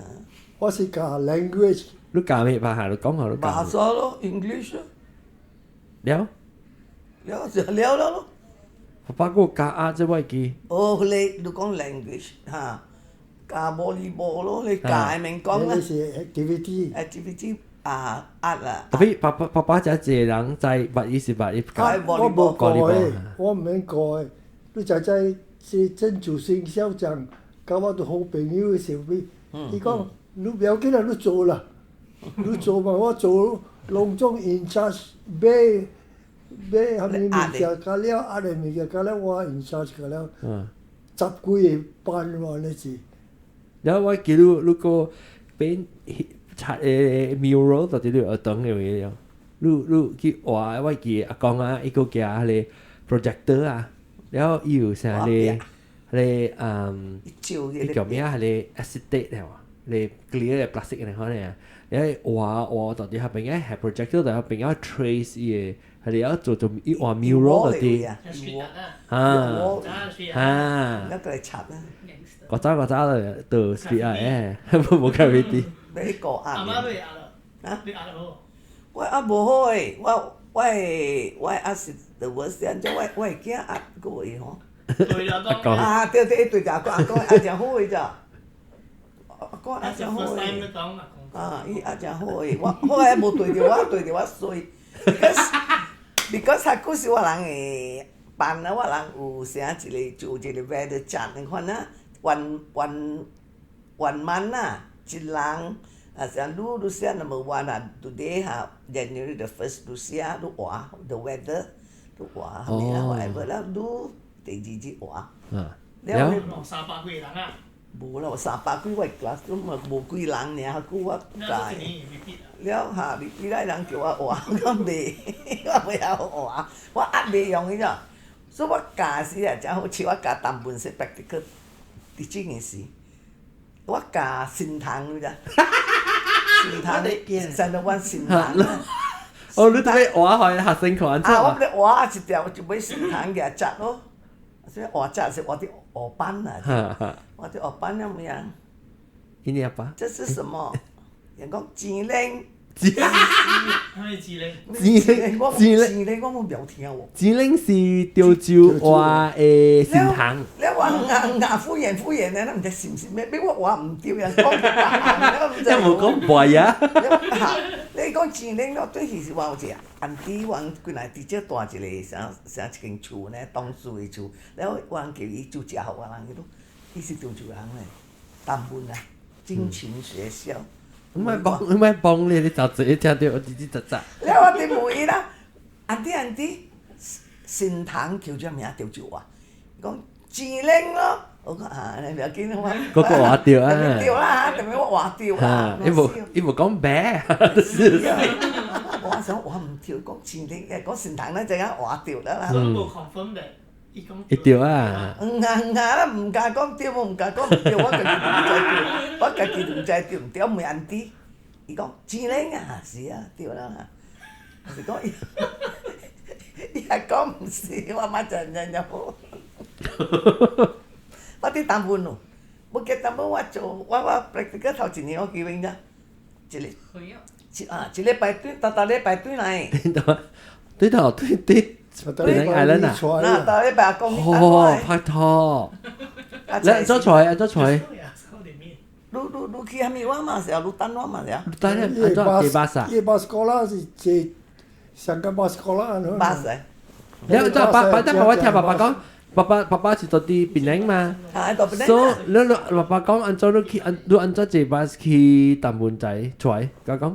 我是教 language。你教咩吧？下你講下你教。馬莎咯，English 咯。了。了就了咯。爸個教啊，即位記。哦，你講 language 嚇，教 volleyball 咯，你教明講啦那是 activity。 啊壓啦。特別爸就一個人在828教。我冇教嘅，我唔免教嘅。你就在曾祖星校長教我做好朋友嘅時候，佢講你不要緊啦，你做啦，你做嘛，我做隆重 in charge 買係咪物件加了，壓嚟物件加了，我 in charge 加了，10幾個班喎呢次。然後我記你個邊擦mural 到底你學懂嘅嘢，你去畫我記阿公啊，一個嘅咧 projector 啊，然後有成咧叫咩啊？咧 acetate 係嘛？咧 clear 嘅 plastic 嚟講咧，然後畫到底下邊嘅係 projector，但係下邊有 trace 嘅。係你有做一畫 mural 嗰啲，一個嚟插啦。我找到 street art 冇計呢啲。你個壓。阿媽都壓啦，啊？你壓咯？我壓無好誒，我壓是就我先，即我係驚壓個喎嗬。對啦，講。啊，對對阿公壓真好誒咋？阿公壓真好誒。啊，伊壓真好誒，我係無對住我衰。because 嗰時我人誒辦啊，我人有寫一個做一個 weather chart，你看啊，one month 啊，一人啊，像你寫 number one 啊 ，today 哈 January the first 你寫你畫 the weather 你畫係咪啦？whatever 啦，你第二日畫。แล้ว300幾人啊？冇啦，我300幾位 class 咁啊，無幾人爾，估我解。了下你來人叫我畫，我未，我袂曉畫，我壓袂用嘅咋，所以我教時啊，真好似我教淡本式 practical， 啲真嘅事，我教神堂嘅咋，神堂你成日玩神堂啊。哦，你特別畫開學生看錯啊！我哋畫一條就俾神堂嘅摘咯，所以畫摘是畫啲鵝斑啊，畫啲鵝斑有冇樣？一年吧。這是什麼？人講錢靈。係智靈，我冇聊天喎。智靈是潮州話嘅神堂。你話牙敷衍咧，都唔知是唔是咩？俾我話唔掉人講白，即係冇講白啊！你講錢靈咯，對是話好似安迪話佢嚟直接大一個成一間厝咧，當厝嘅厝，然後話叫伊住食好啊人，伊是潮州人咧，淡本啊，精勤學校。唔係幫你就自己聽到我吱吱喳喳。你我哋問伊啦，安迪，神堂叫咗名叫做話，講智靈咯，我講啊，你唔要見我。嗰個畫掉啊！掉啦，特別我畫掉啦。伊冇講白。我想畫唔掉，講智靈嘅講神堂咧就啱畫掉啦。冇 confirm 嘅。一掉啊！啦，唔敢講掉，我唔敢講唔掉，我家己唔知掉唔掉，問安迪，伊講智靈啊，是啊，掉啦。是講伊係講唔是，我媽陣就好。我啲淡本咯，我記淡本我做，我 practical 頭一年我幾榮啫，一禮拜對，大禮拜對嚟。對頭對。Penang Island 啊？嗱，大禮拜講哦，拍拖。你做菜？你去係咪玩嘛？時候你等我嘛？時候。等你做幾巴薩？一巴斯哥啦是借上個巴斯哥啦，巴薩。你做爸聽我聽爸爸講，爸爸是到啲Penang嘛？所以你爸爸講按照你按照這巴士去淡本仔菜，講。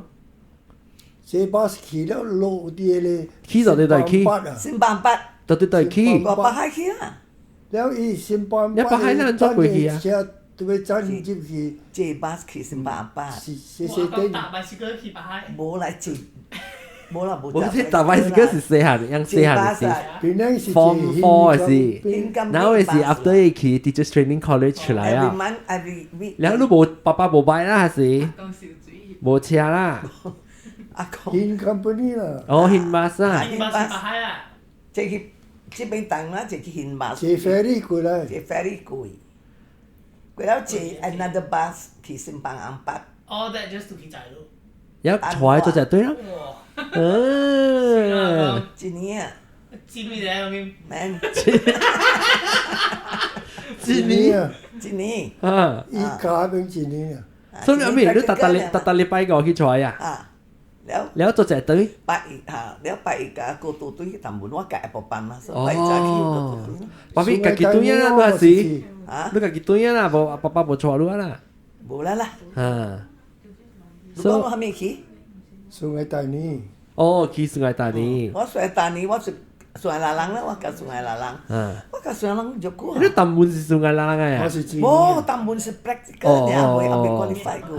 這巴士去了落地咧，去到對去，新班八，到對去，我八海去啦。了伊新班八，一八海咱做過去啊。特別早入去，這巴士去新班八。我講大巴士哥去八海。冇來接，冇啦冇。我知大巴士哥是細漢，樣細漢是 Form 4是，然後是 after 一去 Teachers Training College 出來啊。然後你冇爸爸冇買啦還是？冇車啦。Hin company 啦。哦，Hin bus 啊。Hin bus 八海啊。這去這邊等啦，這去Hin bus。這 ferry 過來。這 ferry 過。過了這 another bus 去新邦安八。Oh, that just to 去仔咯。有坐喺度就對啦。哇。嗯。一年啊。知咩啫？我見免一年啊，一年啊，依家變一年啊，所以你咪你特禮拜個去採啊，啊，แล้วแล้ว做隻隊，ไปอีกแล้วไปอีกกะโกตูตุ้ยทำบุญว่าแกะปอปันมาสไปจากที่โกตูตุ้ย 爸比家己隊啊，你係是， ฮะ 你家己隊啊啦，無爸爸無錯你啦， บุญแล้วล่ะ 啊， ลูกน้องทำมีขี้ 送喺大年，哦，去是愛大年， ว่าสวยตานี้ว่าสวยลาลังแล้วว่ากับสวยลาลัง 啊， ว่ากับสวยลาลังยกกู 你淡門是是愛啦我嘅，是一โอ้ 年， ตำบุญ是 practical เนี่ย會เอาไป qualify กู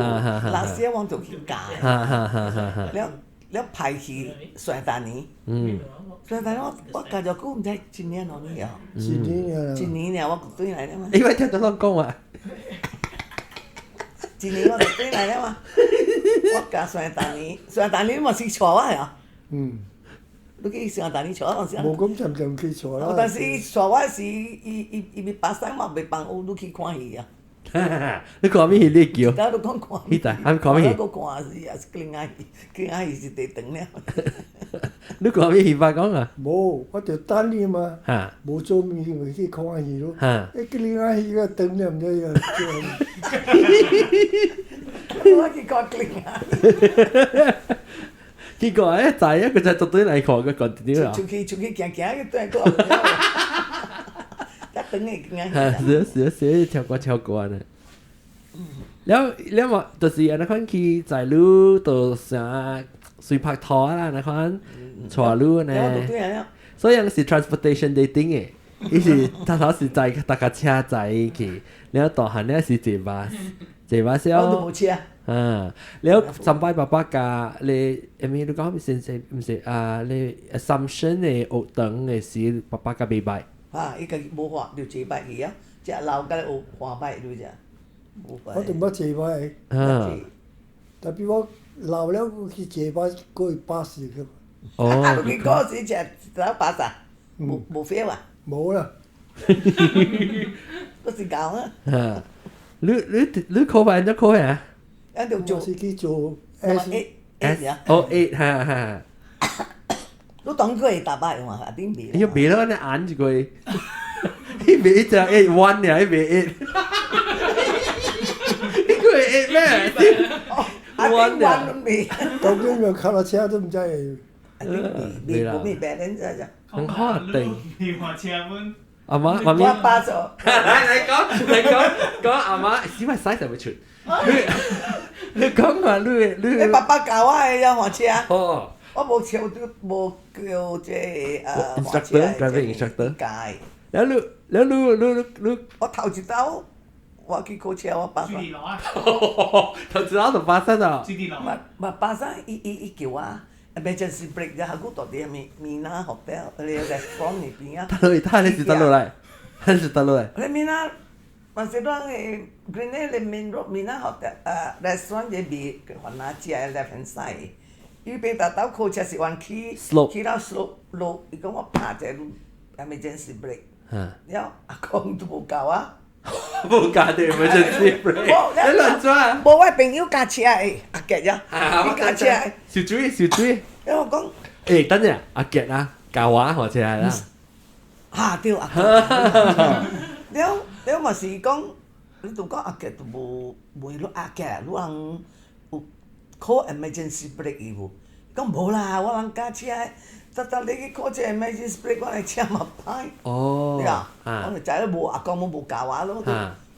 ลาเซียวังถูกขี้กาย 哈哈哈哈哈， แล้วไผ่ขี้สวยตานี้ 嗯， สวยตานี้ว่ากับยกกูไม่ได้จีเนียนนี่เหรอ 一年啊， จีนี้เนี่ยว่ากูตุ้ยไหนได้มั้ย 因為聽到啷講啊， จีนี้ว่ากูตุ้ยไหนได้มั้ยว่ากับสวยตานี้มันสิชัวร์ว่าเหรอ 嗯， ลูกอีสวยตานี้ชัวร์หรอสิ 冇咁沉重記錯啦，但是ชัวร์ว่าสิอีมีภาษามาไปปังโอ้ลูกขี้ควายอ่ะ 哈哈，你講咩你叫？ 大家都講ควาย 呢度啱講咩？ 個ควาย是啊，佢嗌是地等咧。你講咩戲法講啊？冇，我條單呢嘛，哈冇做面咪去看戲咯，哈，一個另外一個燈咧唔一樣，我去講佢啊，結果誒就係一個就係絕對嚟講嘅講點啊？出去行嘅都係講，一等你佢係是跳過呢。แล้วว่าตัวสีอันนั้นคือใจรู้ตัวเสียสุยพักทอละนะครับชัวรู้นะ แล้วตัวอย่างเนี้ย 所以是 transportation dating 嘅，伊是他頭是在搭架車仔去，然後大漢咧是坐巴士我都冇車，啊，然後上擺爸爸架你誒咩？你講唔是啊？你 assumption 嘅學等嘅是爸爸架未擺，啊，依個冇話條自閉嘅啊，即係鬧緊我話閉咗啫，冇閉。我同乜坐擺，啊，特別我鬧了去坐擺過去巴士嘅，哦，佢嗰時就打巴薩，冇飛啊，冇啦，嗰時教啊，啊，你考牌咗考啊一條做我是去做 S S， S 啊，哦8哈哈，都當佢係打巴嘅嘛，點變？要別咯，你眼住佢，呢邊就8 1呀，呢邊8。呢個係8咩？I think one would be 究竟有卡拉車都唔知係， I think 冇咩病人啫啫，你話車本，阿媽媽咪，我巴咗。你講阿媽，小咪使就會傳。你講話你你爸爸教我係有學車啊？哦，我冇超都冇叫即係instructor driving instructor 界。แล้ว你我頭一刀，我去考車，我爸爸。住地樓啊，頭先喺度發生啊！住地樓唔唔，巴生伊叫我 emergency brake 就係嗰度啲咪咪那 hotel，你有個 restaurant 裏邊啊。他你是得落嚟，他是得落嚟。你咪那，咪是講誒 Greenland 你咪咪那 hotel restaurant 你咪雲南街 left hand side。預備達到考車時運起，起到 slope 路，伊講我拍隻 emergency brake。然後阿公都冇教啊。冇架定 emergency brake，你亂咗啊！冇位朋友駕車誒，阿傑呀，你駕車誒，小豬，因為我講誒等陣阿傑啊，教我學車係啦。嚇對阿傑，你咪是講，你都講阿傑都冇攞阿傑，你人有 call emergency brake 伊無？講冇啦，我人駕車誒。特你去考車 emergency brake，我嚟車咪歹。哦，對啊，我哋仔都冇阿公冇教我咯。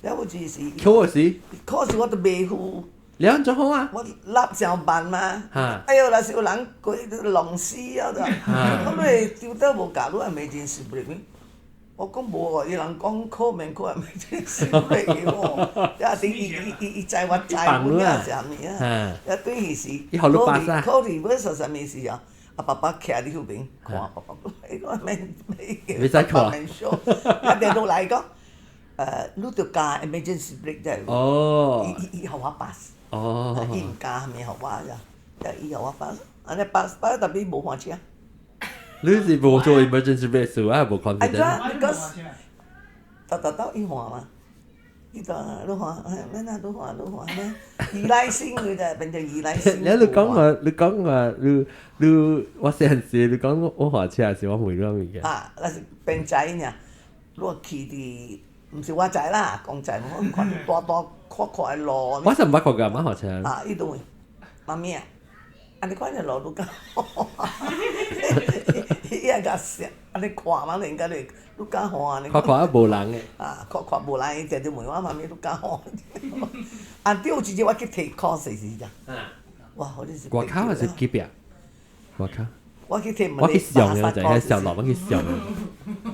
你好似是考時，考試我都未赴。你安怎好啊？我立上班嘛，哎呦，那是有人佢弄死啊！咁你吊得無教，都係未見事嚟咩？我講冇喎，有人講考明考係未見事嚟嘅喎，一啲伊在我在本啊上面啊，一對伊是考慮嗰時什麼事啊？阿爸爸企喺呢邊，看爸爸，你講咩？你使看？一定落嚟講，你條架 emergency brake 啫。哦，伊學我巴。哦，伊唔教係咪學話咋？伊學我巴，安尼巴特別冇換車。你是冇做 emergency brake 啊？冇 confident。because 特伊換嘛，伊就你看，咩啊？你看咩？依賴性佢就變成依賴性。你講話，我成時你講我學車時我會咁樣嘅。啊，那是變仔呢，如去啲，唔是我仔啦，講仔，我看到大大闊闊嘅路。我就唔捌過㗎，媽學車。啊，伊都會，媽咪啊，啊你看隻路都咁，伊係個石，啊你看嘛，你應該你都咁看你。看啊無人嘅。啊，看無人，伊直直問我媽咪都咁看。啊，對有一日我去睇 course 時咋。哇，好似是。外口還是幾邊？外口。我去睇我去上嘅就係上落，我去上嘅。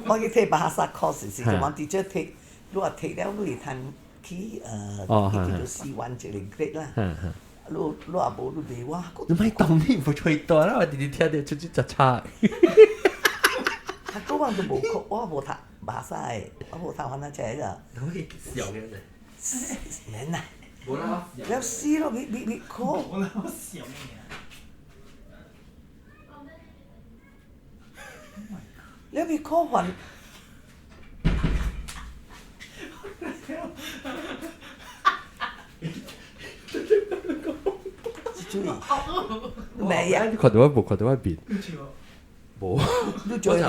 我去睇巴薩 course 時，就話啲只睇，如果睇了你通去叫做試玩一個 grade 啦。你也無你袂話。你咪當你唔吹多啦，我哋聽到出去就差。啊，嗰晚都無考，我無讀巴薩嘅，我無讀翻那車㗎。我去上嘅啫。免啦。冇啦。了試咯，你考。我那我小咩啊？了你考完。注意，未啊？你看到我冇看到我邊？冇。你做咩？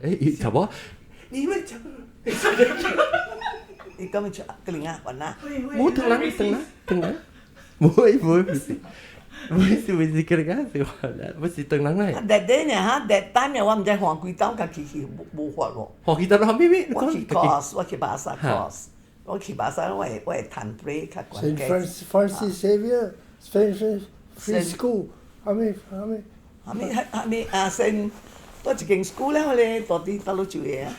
誒，差唔多。你咪做。你今日出個零啊，雲啊？冇等啦。冇是個零啊，是話啦，唔是等人嚟。that day 呢嚇，that time 呢我唔知換幾刀，家己去無法喎。學到後尾，我去 course，我去巴薩 course，我去巴薩我係談 break 較關 Saint 鍵。Francis Xavier Free School，係咪啊，先多一間 school 咧，我哋到底到到做嘢啊？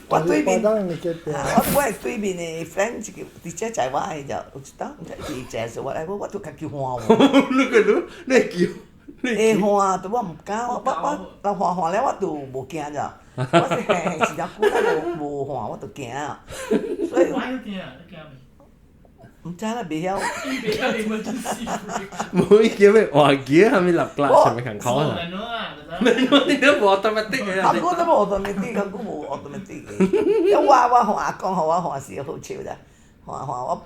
我對面，我係對面嘅 friend，一個啲姐仔話係就，我知道，啲姐是我嚟，我都家己換喎。你叫。會換，但我唔敢，我換咧，我都無驚咋。我是係時間久啦，無換，我都驚啊。所以我有驚啊，你驚未？唔知啦，未曉。未曉你們就師傅。冇叫咩話嘅，係咪立glass 係咪近講啊？你都冇 automatic 嘅。韓國都冇 automatic，韓國冇 automatic 嘅。因為我學阿公學我學時好笑咋，我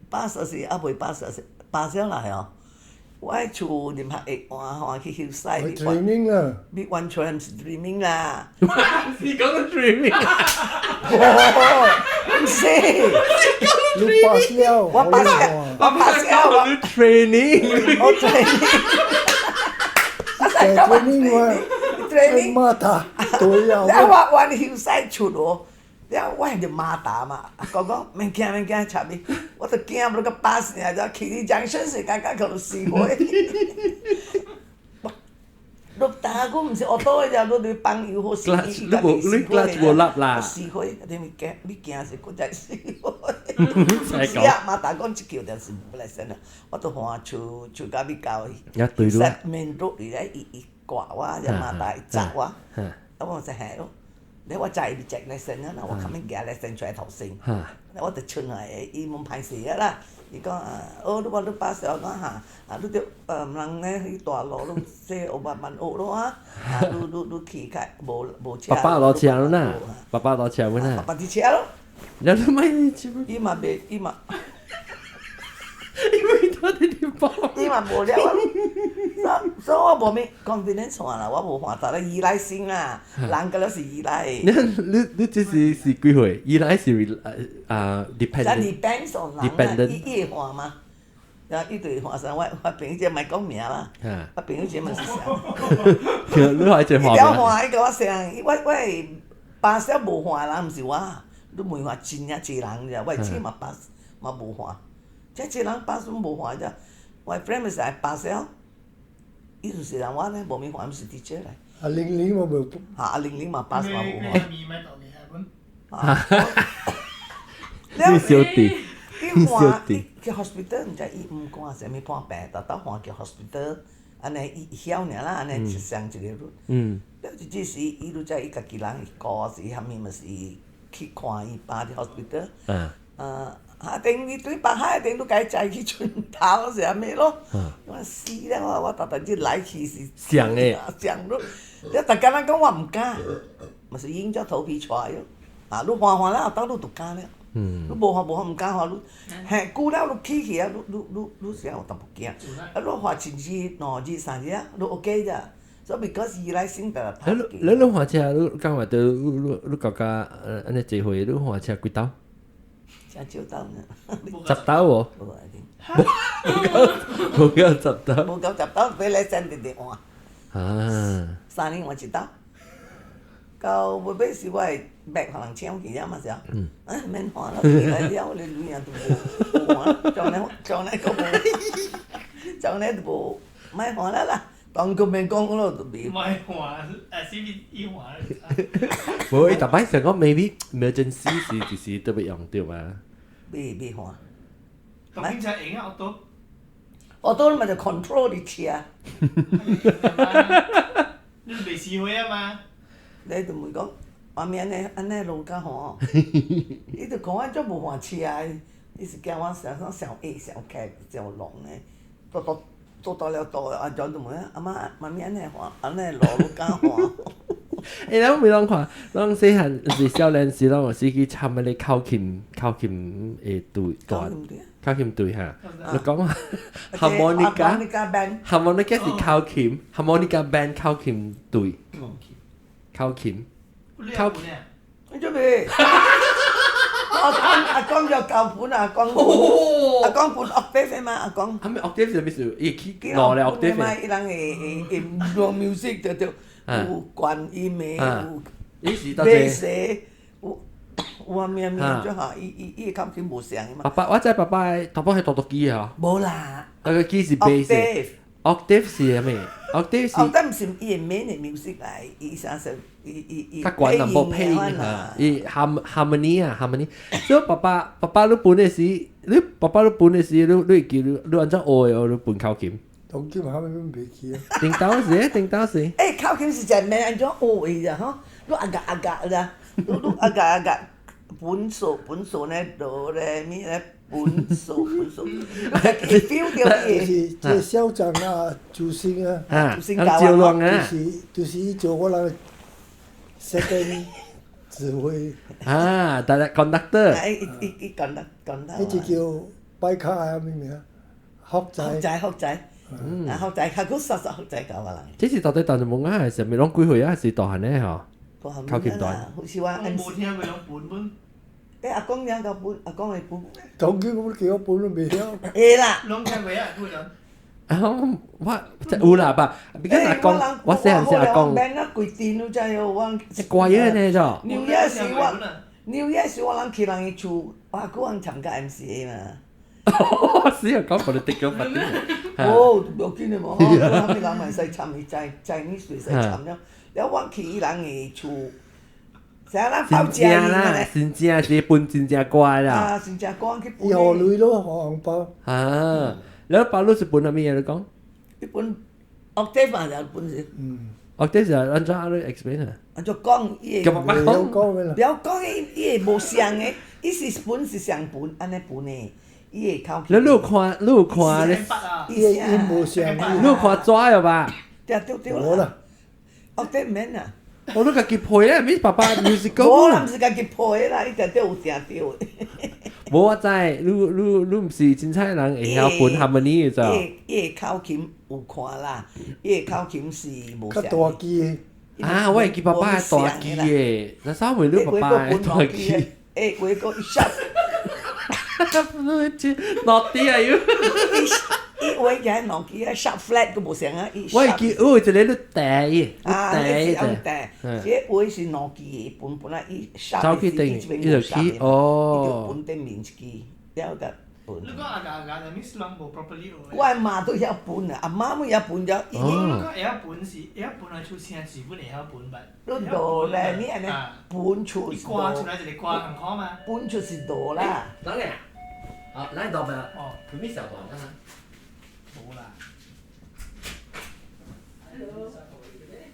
80時啊未80啦係哦。我喺厝念學嘅換去休西。training 啊！你完全唔是 dreaming 啦。你講緊 dreaming 唔是。你 pass 了，我 pass 了，我 training。我 training。training 我 training。馬達對啊！我休西厝喎。我係條馬達嘛，講免驚插你，我都驚唔到個巴士啊！就企啲張身時間佢度試開，你打個唔是我多嘅就你幫要好試開，試開，你驚是嗰隻試開。是啊，馬達講一橋就是唔嚟先啦，我都看厝甲你教伊，實面都而家伊掛我，只馬達砸我，咁我就係咯。你我就係隻嚟先啦，我咁樣夾嚟先在頭先，我就出嚟伊冇排事嘅啦。伊講你話你巴士我講嚇，你哋唔能咧去大路都即係慢慢學咯啊，你騎開無車。爸爸攞車咯呐，爸爸攞車喎呐。爸爸啲車咯。你都咪伊嘛未，伊嘛。因為多啲啲包。伊嘛無了啊。所以我無咩 confidence 換啦，我無換得啦，依賴性啦，人個都是依賴。你這是幾歲？依賴是dependent。depends on 人啦，伊會換嘛？啊，伊對換上我朋友姐唔係講名啦，我朋友姐咪是啥？你話只換？了換伊個我成，我係巴士無換人，唔是我，你沒換真呀濟人咋？我車嘛巴嘛無換，即濟人巴士無換咋？我 friend 咪是係巴士。伊就是人我咧，無面換，唔是 teacher 嚟。阿玲嘛冇。阿玲嘛巴士嘛無換。你小弟，你換去 hospital 唔知伊唔管啥物判病，特登換去 hospital，安尼伊曉爾啦，安尼上一個路。了即時伊都知伊家己人過是蝦米，咪是去看伊爸啲 hospital。下定你對白下定都該載去村頭是蝦米咯？我死咧！我特登啲來去是上嘅，上咯。你大家人講我唔敢，咪是硬著頭皮出咯。啊，你换了后头你就敢了。你无换毋敢换，你嘿久了你起去啊，你啥有淡薄惊。啊，你换一日、2日、3日啊，你 OK 咋？所以 because 伊来先得拍机。你换車，你講話到你覺得安尼聚會，你換車幾兜？真少兜呢。10兜喎？冇夠10兜。無夠10兜，俾你先直直換。啊3年換一兜。到尾尾時我係白互人搶去啊嘛時候，免換啦，回來了你女人都無換，將來個無，將來都無，莫換啦。當個免講咯，就未。唔係換，先要換。冇，伊逐擺成講 maybe emergency 就是特別用到嘛。未換。當警察影啊，我都咪就 control 你車。你未試會啊嘛？你就唔講，話咩安尼路較好，伊就講我做無換車，伊是叫我上小 A 小 K 小龍咧，到了阿長就問阿媽咪安尼換，安尼路較好。誒，咱未啷看，咱細漢是少年時，咱有時去參嗰啲口琴誒隊團，口琴隊嚇。你講話 harmonica band 是口琴 ，harmonica band 口琴隊。口琴。你做咩？阿公有教盤啊，阿公盤octave嘛，阿公。係咪 octave 係咩事？伊起攞嚟 octave 嘛，伊人會做 music 就有管音嘅，有貝斯，有咩即係伊口琴無相嘛。我知爸爸係讀機啊。無啦。個機是貝斯。octave 是咩 ？octave 是。octave 唔是伊嘅 main 嘅 music 嚟，伊啥時伊佢管淡薄配音嚇，伊 harmony 啊 harmony。所以爸爸你本嘅時，你爸爸你本嘅時，你叫你按照學嘅，你本口琴。當今下面未記啊。定到時。誒，口琴是真咩？按照學嘅咋嗬？你阿格啦，你阿格本數呢哆來咪咧。本數，feel 到嘢。這校長啊，主席啊，趙龍啊，就是做我哋 second 指揮。啊，但係 conductor。伊講得。呢就叫拜卡啊，咩名啊？學仔。學仔，佢實學仔教我啦。這是到底當咗冇啱係上面攞幾歲啊？是大漢咧嗬？口琴隊。好似話。我冇聽過兩本。阿公有個本，阿公係本。當今我幾個本都未曉。係啦。兩聽過啊，本人。我有啦吧，because 阿公，我細漢時阿公。我啦，貴電都真係我。貴嘢呢咗。New Year 時我諗去人嘅厝，哇！嗰人參加 MCA 嘛。是啊，講 politic 咁發啲。哦，要緊嘅嘛，我諗你人咪使參，在呢隨使參了。了我去人嘅厝。真正是本真正乖啦。啊，真正乖去本。以後女咯，紅包。啊，แล้ว包你是本乜嘢你講？一本 octave 嘛就本是。octave 就按照你 explain 啊。按照講，伊個講嘅啦。了講伊無相嘅，伊是本是相本，安尼本嘅，伊會口。你有看咧？伊無相。你有看紙了吧？對啦。octave 免啊。我都家己配咧，咪爸爸 musical。我唔是家己配啦，伊定有定調。無我知，你唔是真彩人會曉分 harmony 嘅咋？伊口琴有看啦，伊口琴是無相。較大機嘅。啊，我會記爸爸係大機嘅，那啥會你爸爸係大機？誒，我個 shut。naughty 啊要。伊話就係攞機啊 sharp flat 個無相啊，伊。我記，我一個你帶嘅，啊，你係帶，這話是攞機本來伊 sharp 是伊就起哦，伊就本頂面機，了個本。你講阿就 miss 兩部 properly 喎。我阿媽都有本啊，阿媽冇有本咗。我講有本是有本係出聲字本嚟有本吧。都多咧，你係咩？本出。掛出來就係掛咁好嘛。本出是多啦。等你啊，好，那你到沒有？哦，佢咩時候講啊？冇啦。Hello.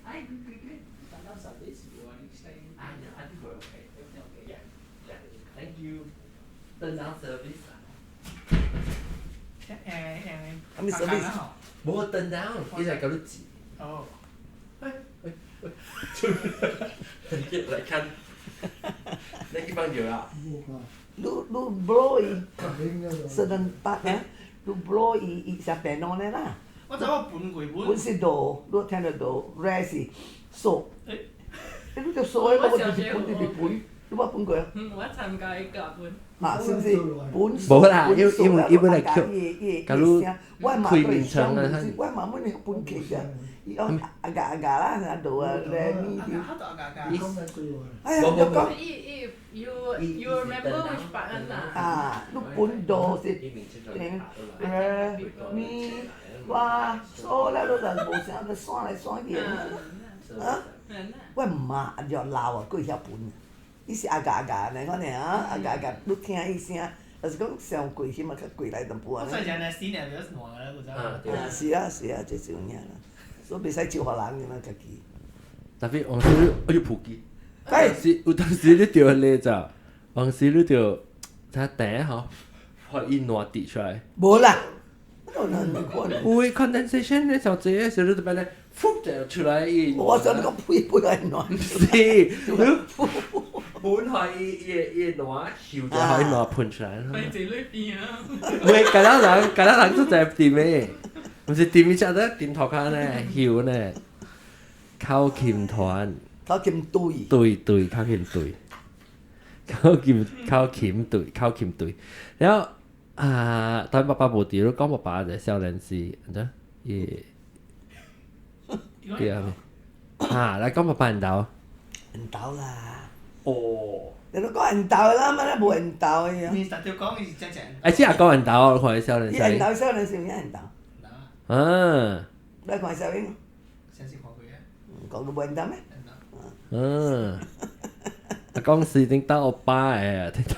Hi, good. Sometimes service you want to stay. I think we're okay. Okay. Yeah. Thank you. Turn down service. 咩 service？冇 turn down，其實係搞到字。哦。嚟看。你去放尿啦？冇看，你 blow 伊零嗰度。 certain part 咧，你 blow 伊只病孬咧啦。我知我搬過本。本是度，你聽得到 rare 是數。誒，你就數喺嗰個地本，你冇搬過啊？我參加一個本。啊，是唔是？本冇啦，要本嚟叫。假如我媽開面窗啊，我媽乜你本旗㗎？伊講阿嘎啦，喺度啊，咧呢啲。哎呀，就講。You remember which part 啊，你本度是咪哇，數啦，都人無成日算來算去啊！我媽就鬧啊，佢曉本。伊是阿嘎嚟講呢啊，阿嘎，你聽伊聲，就是講上貴些嘛，較貴來淡薄啊。我細陣咧死呢比較難啦，嗰陣。啊，是啊，就這樣啦，所以袂使招互人嘅嘛，家己。特別往時我要撲機，有當時你掉咧就，往時你掉，睇頂嗬，可以挪跌出來。無啦，我哪能可能？會 condensation 咧就這嘅時候，你特別咧，噗就出來一。我想你講配來暖。是，你本可以挪，搖就可以挪噴出來。喺這裏邊啊！喂，其他人都就係掂嘅，唔是掂一隻咧，掂頭殼咧，搖咧，靠鉗團。靠鉗對。對，靠鉗對，靠鉗對，然後啊，但爸爸冇掉，講爸爸就少年時，得耶，啲啊咩？啊，你講爸爸人鬥？人鬥啦。哦。你都講人鬥啦，乜都冇人鬥嘅樣。你實條講是正正。誒，即係講人鬥，我看少年時。人鬥少年時唔人鬥。嗯。你看少年？上次看過嘅。講到冇人鬥咩？嗯。講是聽到我爸誒，聽到。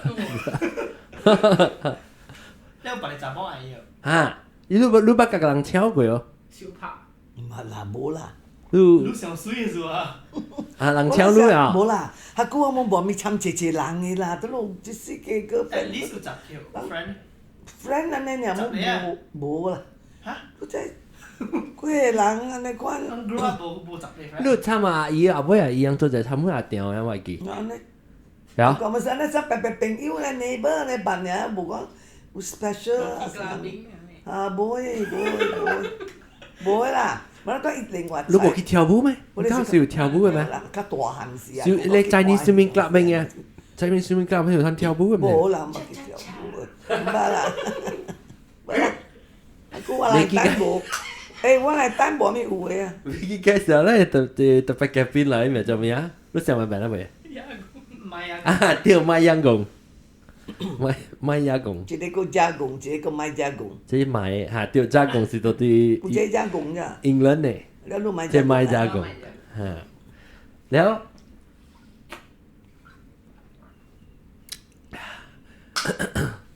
你有別你查某阿姨哦？啊，你捌甲人超過哦？小拍。唔係啦，冇啦。你上水嘅是吧？啊，人超女啊？冇啦，下個我冇冇咪參一人嘅啦，都攞一世界個。誒，你是十條 friend。friend 安尼爾冇啦。嚇？我真幾個人安尼款。我 group up 冇十個 friend。你參阿姨阿妹啊，伊樣做者參阿條樣話記。安尼。有。講咪先，你識白朋友咧，neighbor 咧辦咧，冇講有 special 啊，冇啦。我講一定話。你冇去跳舞咩？你當時有跳舞嘅咩？較大漢時啊。你 Chinese swimming club 咩嘅？Chinese swimming club 喺度睇跳舞嘅咩？冇啦，冇去跳舞嘅，唔係啦，唔係啦。我話嚟單舞，誒，我嚟單舞咪有嘅啊。你嘅時候咧，特別嘅邊嚟咪做咩啊？你想問咩啦未？唔係啊。啊，跳賣洋工，賣洋工。一個加工，一個賣加工。即係賣嚇，跳加工是到啲。唔係加工咋？England 嘅。即係賣加工。嚇，แล้ว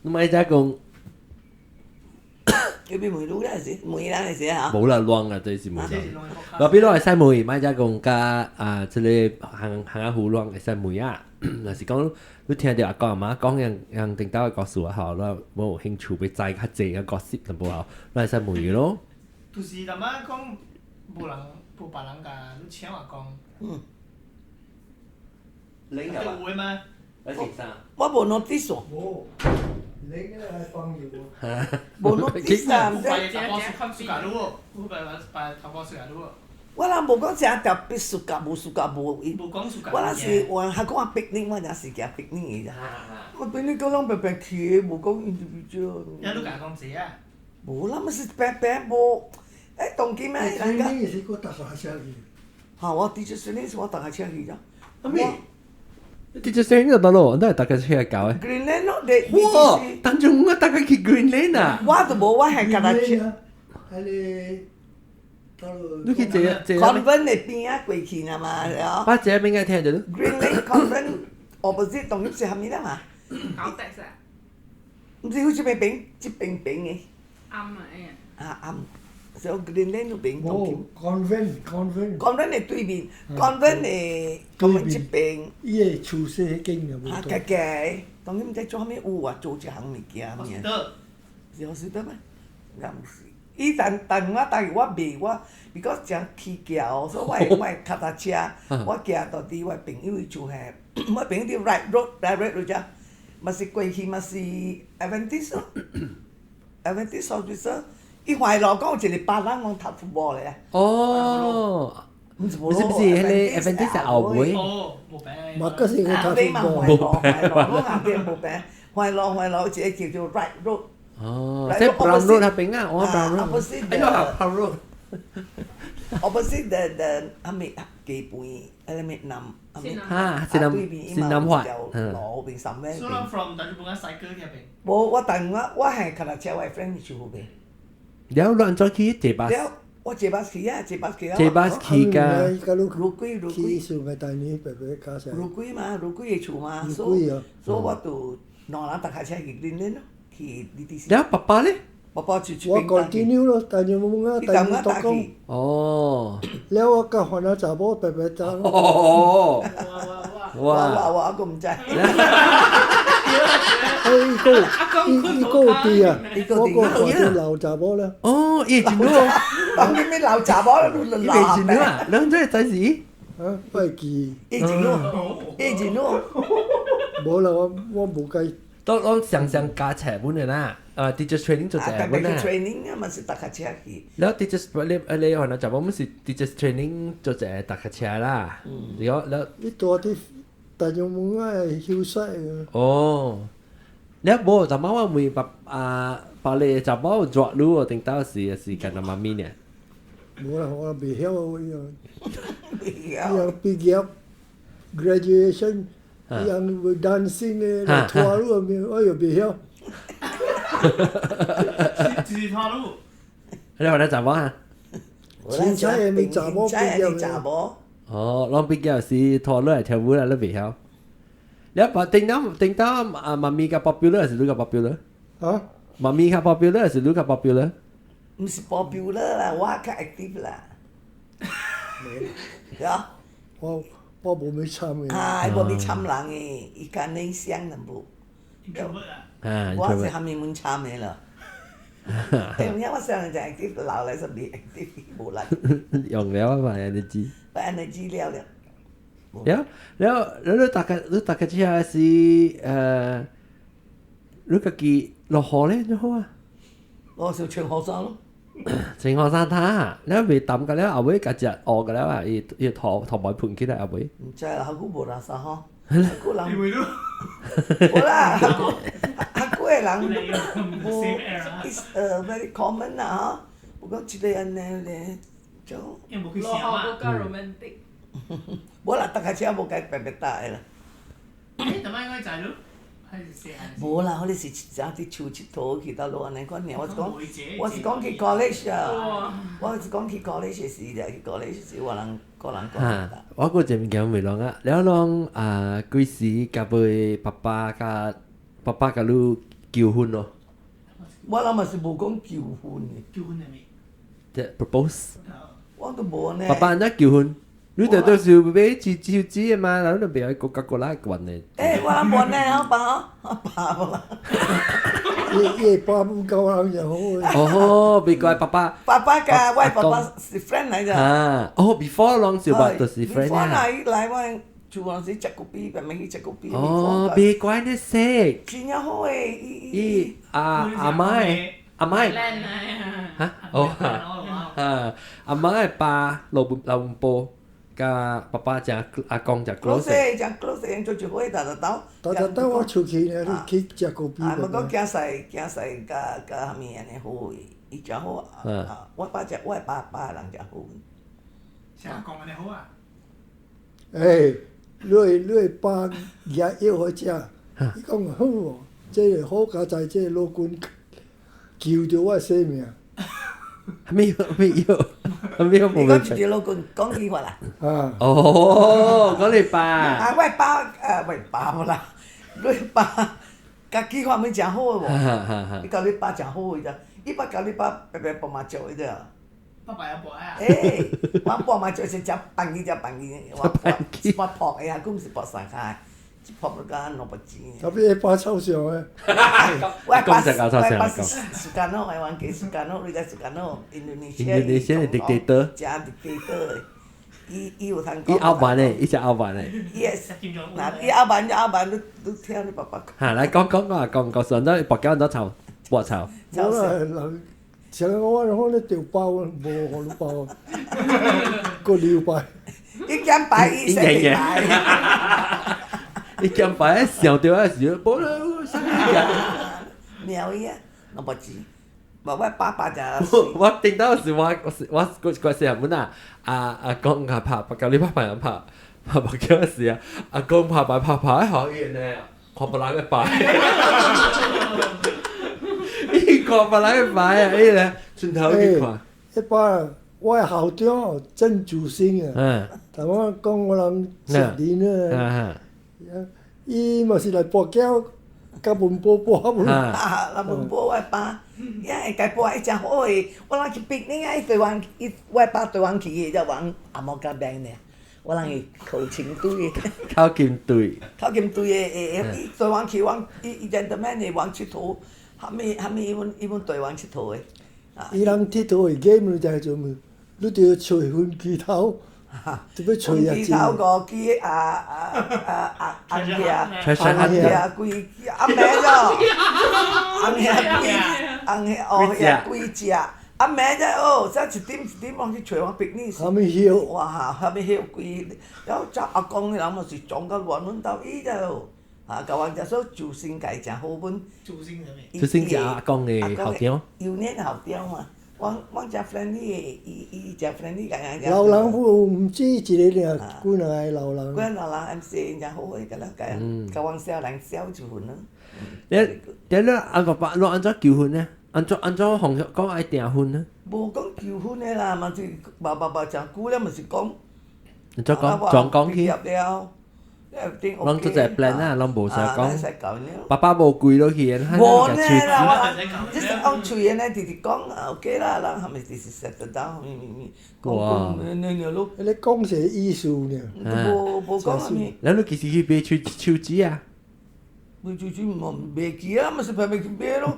賣加工。佢邊梅魯咧是梅蘭嚟寫嚇。冇啦，亂啦，對是梅蘭。話邊攞係西梅，賣加工加啊，即係行下胡亂係西梅啊。嗱是講你聽到阿公阿媽講樣定到嘅故事好啦，冇興趣俾齋較濟嘅角色就冇好，攞係西梅咯。就是咁啊，講無別人甲你請話講。你有會嗎？你食啥？我冇 notice 喎。冇，你嘅係朋友喎。冇 notice 啊，唔知。我啦無講食特別暑假無暑假無。無講暑假。我啦是話係講piknik，我也是行 piknik 嘅咋。我piknik 嗰種白白去，無講 individual。有你甲講這啊？無啦，咪是白白無。誒，當今咩？人家也是個大學生去。嚇！我啲就算呢，我大家車去咋。阿妹，啲就聲就得咯，都係大家車嚟搞嘅。 Greenland 咯，你哇！當中我大家去 Greenland 啊！我都冇，我係架車。係你到你去這 Convent 嚟邊啊？過去啊嘛，係把這邊嘅聽到。Greenland Convent opposite 同一下面啦嘛。搞得曬。唔知好似咩餅，即餅餅嘅。啱啊誒。啊啱。所以 Greenland 嗰邊同佢。Convent。Convent 係對面 ，Convent 係咁樣即餅。伊係廚師迄間嘅冇。啊，嘅，當然唔知做咩有啊，做一行物件咩？得。是好食得咩？啱唔是。伊但我但我袂我，because 真起桥，所以我脚踏车，我行到伫我朋友伊厝遐，我朋友伫 right road 路只，嘛是过去嘛是 Adventist 咯，Adventist hospital，伊怀路讲有一个别人讲读福报咧，哦，不是，迄个 Adventist 後尾，哦，冇病。嘛嗰時我後睇尾嘛懷過，路，我後邊冇病，懷路有一個叫做 right road。哦，即係 Brown Road 那邊啊，我 Brown Road， opposite 哎呀 Brown Road， opposite the 阿咪基本，阿咪南阿咪嚇，是南華，路邊上面。So long from Tanjung Bunga cycle 入邊。冇，我但我係腳踏車，我係 friend 住後邊。แล้ว亂咗去坐巴士，了，我坐巴士啊，坐巴士啊。坐巴士去㗎，依家都路軌去數咪帶你白白加上，路軌嘛，路軌嘅厝嘛，路軌啊，所以我就兩人搭架車去練練咯，去呢啲。แล้ว爸爸咧？爸爸住我 continue 咯，但係冇啱，你但係咁樣搭多工，去，哦，แล้ว我家換下查某白白揸，哦，我個唔知。依個啲啊，我個坐住樓查某咧，哦，以前咯，咁你咩鬧雜我以前咯啊，兩隻仔時，啊，我係記，以前咯，冇啦，我冇計，都上加斜本嘅啦，teacher training 做斜本啦。 training 啊，咪是搭架車去。แล้ว teacher 你可能就ว่ามันสิ teacher training 做แต่ตักเชียล่ะแล้ว 呢度啲但係冇啱係囂曬嘅， โอ้แล้วโบจะมาว่ามีแบบปาเลจะมาจวดรู้ว่าติงต้าสิกันมามีเนี่ย 冇啦，我未曉依樣。有 yang pergi graduation yang dancing ni dah tua lu oh ya biar 自拖路。 แล้ววันนั้นจะว่า 青菜也未查某青菜也未查某， อ๋อลองไปเกี่ยวสิทอเลยแถววุ้นแล้วไปเฮาแล้วติงต้ามามีกับ popular สิรู้กับ popular 啊， มามีกับ popular สิรู้กับ popular 唔是 popular 啦，我較 active 啦。有我冇咩參嘅，啊，我咪參人嘅，伊較內向淡薄， introvert 啊。啊我是下面滿參嘅啦。因為我上嚟就 active，留嚟就未 active，冇啦， 用แล้วว่า energy 把 energy 了了。แล้วรู้ตักเชียสิรู้กับกี่落河咧咗好啊我就唱學生咯，情學生他แล้ว未抌กันแล้วเอาไว้กัดจะออกกันแล้วอ่ะอีถอดใบพุ่นขึ้นได้เอาไว้ 唔知啦，後冇啦啥嗬，後人你會咯？冇啦，後嘅人你有 same era 啊？ is very common 啦嗬，我講一個人咧就。因為冇佢落時候啊。河嗰個 romantic，冇啦，搭架車冇計白白搭嘅啦。誒，咁應該就係咯，係成日。冇啦，我哋是有啲潮佚佗去到路安尼講呢，我是講去 college 啊，我是講去 college 時就去 college 時，我人個人講ฮะว่ากูจะมีแกไม่ลองอ่ะแล้วลองกุยสีกับป้ากับลูกกิ้วหุ่นเนาะ 我諗咪是冇講結婚嘅，結婚係未？ จะ propose 我都冇呢。ป้า人家กิ้วหุ่นรู้แต่ตัวสิวไปจีมาแล้วเราไปไอ้โกกาโคล่าก่อนเนี่ย 誒，我諗冇呢，我爸冇啦，夜爸唔夠人就好嘅， โอ้โหไปก่อนป้า 爸爸㗎，我爸爸是 friend 嚟咋。โอ้ before ลองสิว่าตัวสิ friend 我เนี่ย 嚟我做嗰陣時食個 B，咪咪去食個 B。 อ๋อไปก่อนเนี่ยเซ็ก 真係好誒，อีอาไม่ แล่นนะ ฮะโอ้อาไม่ป้าเราโปกับป้าจะอากงจะ close ，close 就 close，做住可以打得到。但係等我出去呢，你去食個 B 啊，不過嘅，驚細甲下面安尼好誒，伊真好啊！我爸人真好。成日講緊你好啊。誒，你爸日要去食，你講好喎，即係好家仔，即係老官叫咗我姓名，ไม่有你冇問題講住條老公講幾話啦？啊，哦ก็เลยป้า 啊，喂爸冇啦，你爸甲幾話咪真好嘅喎，你教你爸真好嘅啫，你爸教你爸白白幫麻雀嘅啫。爸爸有播啊。誒，我幫麻雀是隻笨嘅，我撲嘅啊，佢唔是搏曬開，一泡都加200钱。特别100臭上诶，我講就搞錯成我時間咯，台灣幾時間咯，你睇時間咯，印度尼西亞 Indonesia dictator 假 dictator，伊有通伊拗版誒，伊只拗版誒。 yes，嗱，伊拗版都聽你爸爸講。嚇，嚟講啊，講上咗博幾多籌，博籌。我啦人，像我可能掉包啊，無可能包啊，個了拜。伊減擺，伊識禮拜。伊減擺上掉啊時，冇啦，生日。鳥伊啊，200錢，無我爸爸就。我聽到時我個時候本啊，阿公啊拍教你拍牌人拍博幾多時啊，阿公拍牌好遠咧，看不來個牌。伊看不來個牌啊，伊咧轉頭去看。一般我係校長哦，曾祖星啊，嗯。但我講我人10年啊，啊伊嘛是來博繳，甲文波博文。啊那文波我爸，伊會甲博伊真好誒，我人去逼你啊！伊台灣，我爸台灣去嘅，就往阿毛甲病呢，我人去考清隊嘅，靠近對。考金隊嘅，伊台灣去往伊 gentleman 嘅往佚佗，後尾伊本台灣佚佗嘅，啊，伊人佚佗嘅 game 你就係做咩？你就要吹分機頭，特別吹啊！機頭個機紅嘢，吹水紅嘢貴，阿妹咗，紅嘢貴，紅嘢哦嘢貴隻，阿妹啫哦，即係一點往去吹我逼你。後面曉，哇！後尾曉貴，有執阿公嘅人咪是撞個亂亂到伊就，舊話就說做性格真好本。主星係咩？就先至阿公嘅校長。幼年校長嘛，我只 friend 伊只 friend 伊個老人府唔止一個爾，幾兩個老人。嗰老人 MC 真好嘅，個啦個，舊話少人少就款啦。你阿爸爸攞安怎求婚呢？安怎紅講愛訂婚呢？無講求婚嘅啦，嘛是爸真久咧，咪是講。安怎講？撞講去。入了。攏做隻 plan 啊，攏無想講。使講了。爸爸無跪落去，咱無呢個喙啦，即係講喙嘅呢，直直講，OK 啦，人係咪直直食得到？講你咯，你講是藝術呢？無講係咪？咱你其實去買手指啊？買手指唔賣機啊，咪是咪去買咯？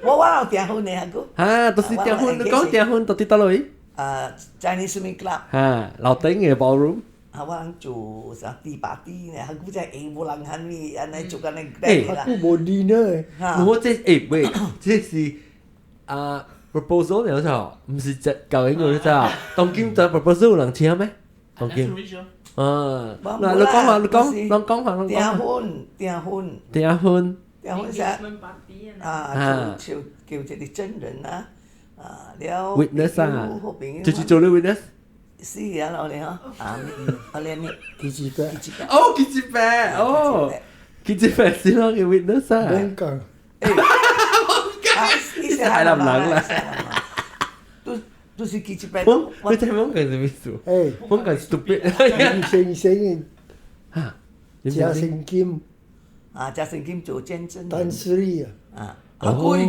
我有訂婚嘅，個。嚇，都是訂婚，你講訂婚到底倒落去？Chinese Swimming Club。嚇，樓頂嘅 ballroom。我人做啥第八啲呢？佢真係無人肯呢，安尼做緊呢啦。佢無練呢？我這喂，這是proposal 了錯，唔是只舊英語錯。當今就 proposal 有人簽咩？當今。嗱，你講話，訂婚。啥？叫一個真人啊，了。witness 啊，就是做了 witness。是啊，我哋嗬，我哋呢？記住嘅。哦，記住唄，哦，記住唄，是啷個 witness 啊？冇講。呢是海南人啦。都是記住唄。我真係冇講什麼意思。冇講 stupid。星星嘅。嘉誠金。嘉誠金做見證。單司禮啊。有幾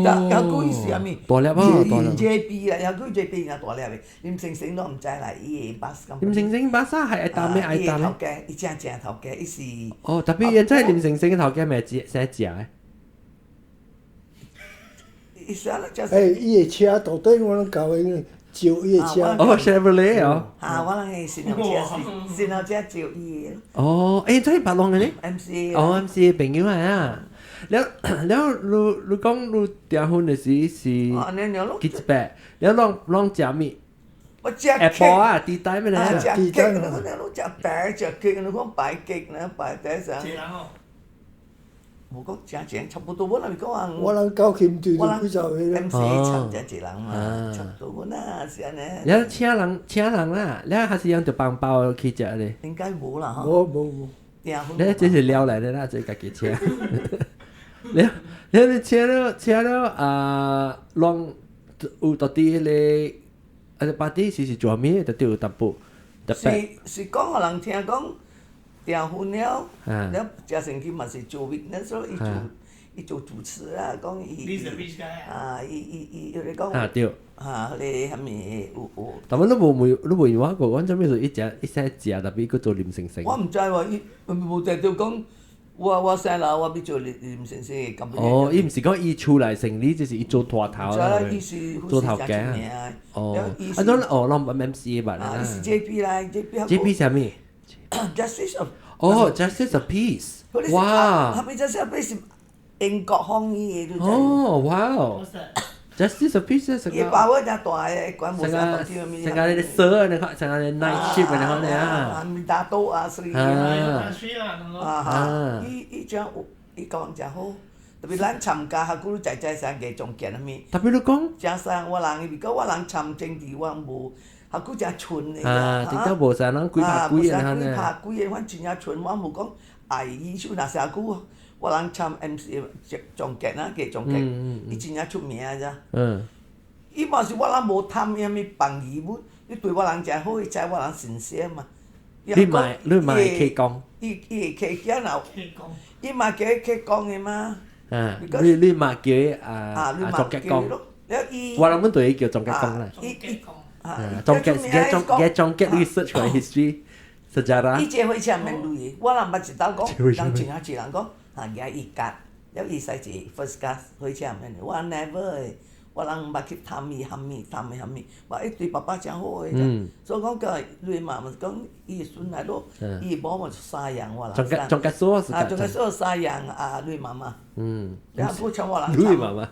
是啥物？大粒啊！大粒。 JB 啦，有幾 JB 啊大粒嘅，林星星都唔知啦，伊個巴士咁。林星星巴士係愛打咩？愛打咩？頭家，伊正頭家，伊是。哦，特別現在林星星嘅頭家咪寫食嘅。伊是啊，就是。伊個車到底我能教伊招伊個車。哦 ，Chevrolet 哦。我人係新後車招伊。哦，誒，真係白龍嘅呢 ？MC。哦，MC 朋友係啊。แล้วลูกงลูเตียหุ่นสิกิจแปะแล้วลองจับมีแอปเปิลอ่ะตีใต้ไปเลยตีใต้แล้วจับแปะจับเก่งแล้วก็ไปเก่งนะไปแต่ซะ我講正差不多本來咪講話，我人教琴隊就幾就去啦。 MC 差一人嘛，差不多本啦，是安尼。แล้ว請人啦，แล้ว還是用條棒包去食咧？應該冇啦，冇。แล้ว這是撩來的啦，這個給請。แล้ว你請了ลอง有到底咧，把啲是做咩？到底有淡薄特別。是講個人聽講訂婚了，了嘉誠金嘛是做 witness 咯，伊做主持啊，講伊。He's the rich guy 啊，伊有咧講。啊對。你係咪有？但係你冇話過講做咩？一隻特別佢做黏成成。我唔知喎，伊無定就講我生啦，我要做黏成成咁。哦，伊唔是講伊出來成立，就是伊做大頭啦，做頭家。哦，啊，咱唔 MCA 吧？伊是 JP 啦，JP 係咩 ？Justice of。哦 ，Justice of Peace。哇！係咪 Justice of Peace 英國腔語嘅？哦，哇 ！Justice of Peace 係伊包嗰隻大嘅管無啥東西咪。成個你蛇，你看成個你 night shift 你看你啊。咪打刀啊，所以伊將伊講真好，特別咱參加下古仔上嘅仲見啊咪。特別你講。加上我人，如果我人參政治我無。下古真蠢嚟㗎，點解無曬人鬼拍鬼啊？鬼拍鬼嘅，反正真蠢，我無講愛伊出那下古，我人參 MC 總結啊，嘅總結，伊真正出名咋。伊嘛是我人無貪咩咩幫伊物，伊對我人真好，伊知我人誠實嘛。你咪去講。伊會去講啦，伊嘛叫伊去講嘅嘛。你咪叫總結講。我人們對伊叫總結講啦。總結 research 個 history sejarah。伊這會前面類，我人捌一道講，人前下一人講，而伊甲，了伊使一 first class 會前面，我 never 誒，我人捌去探伊喊咪，話伊對爸爸真好誒，所以講個類嘛，講伊孫來咯，伊某嘛就三樣我人。總結所是。總結所三樣類媽媽。然後我像我人。類媽媽。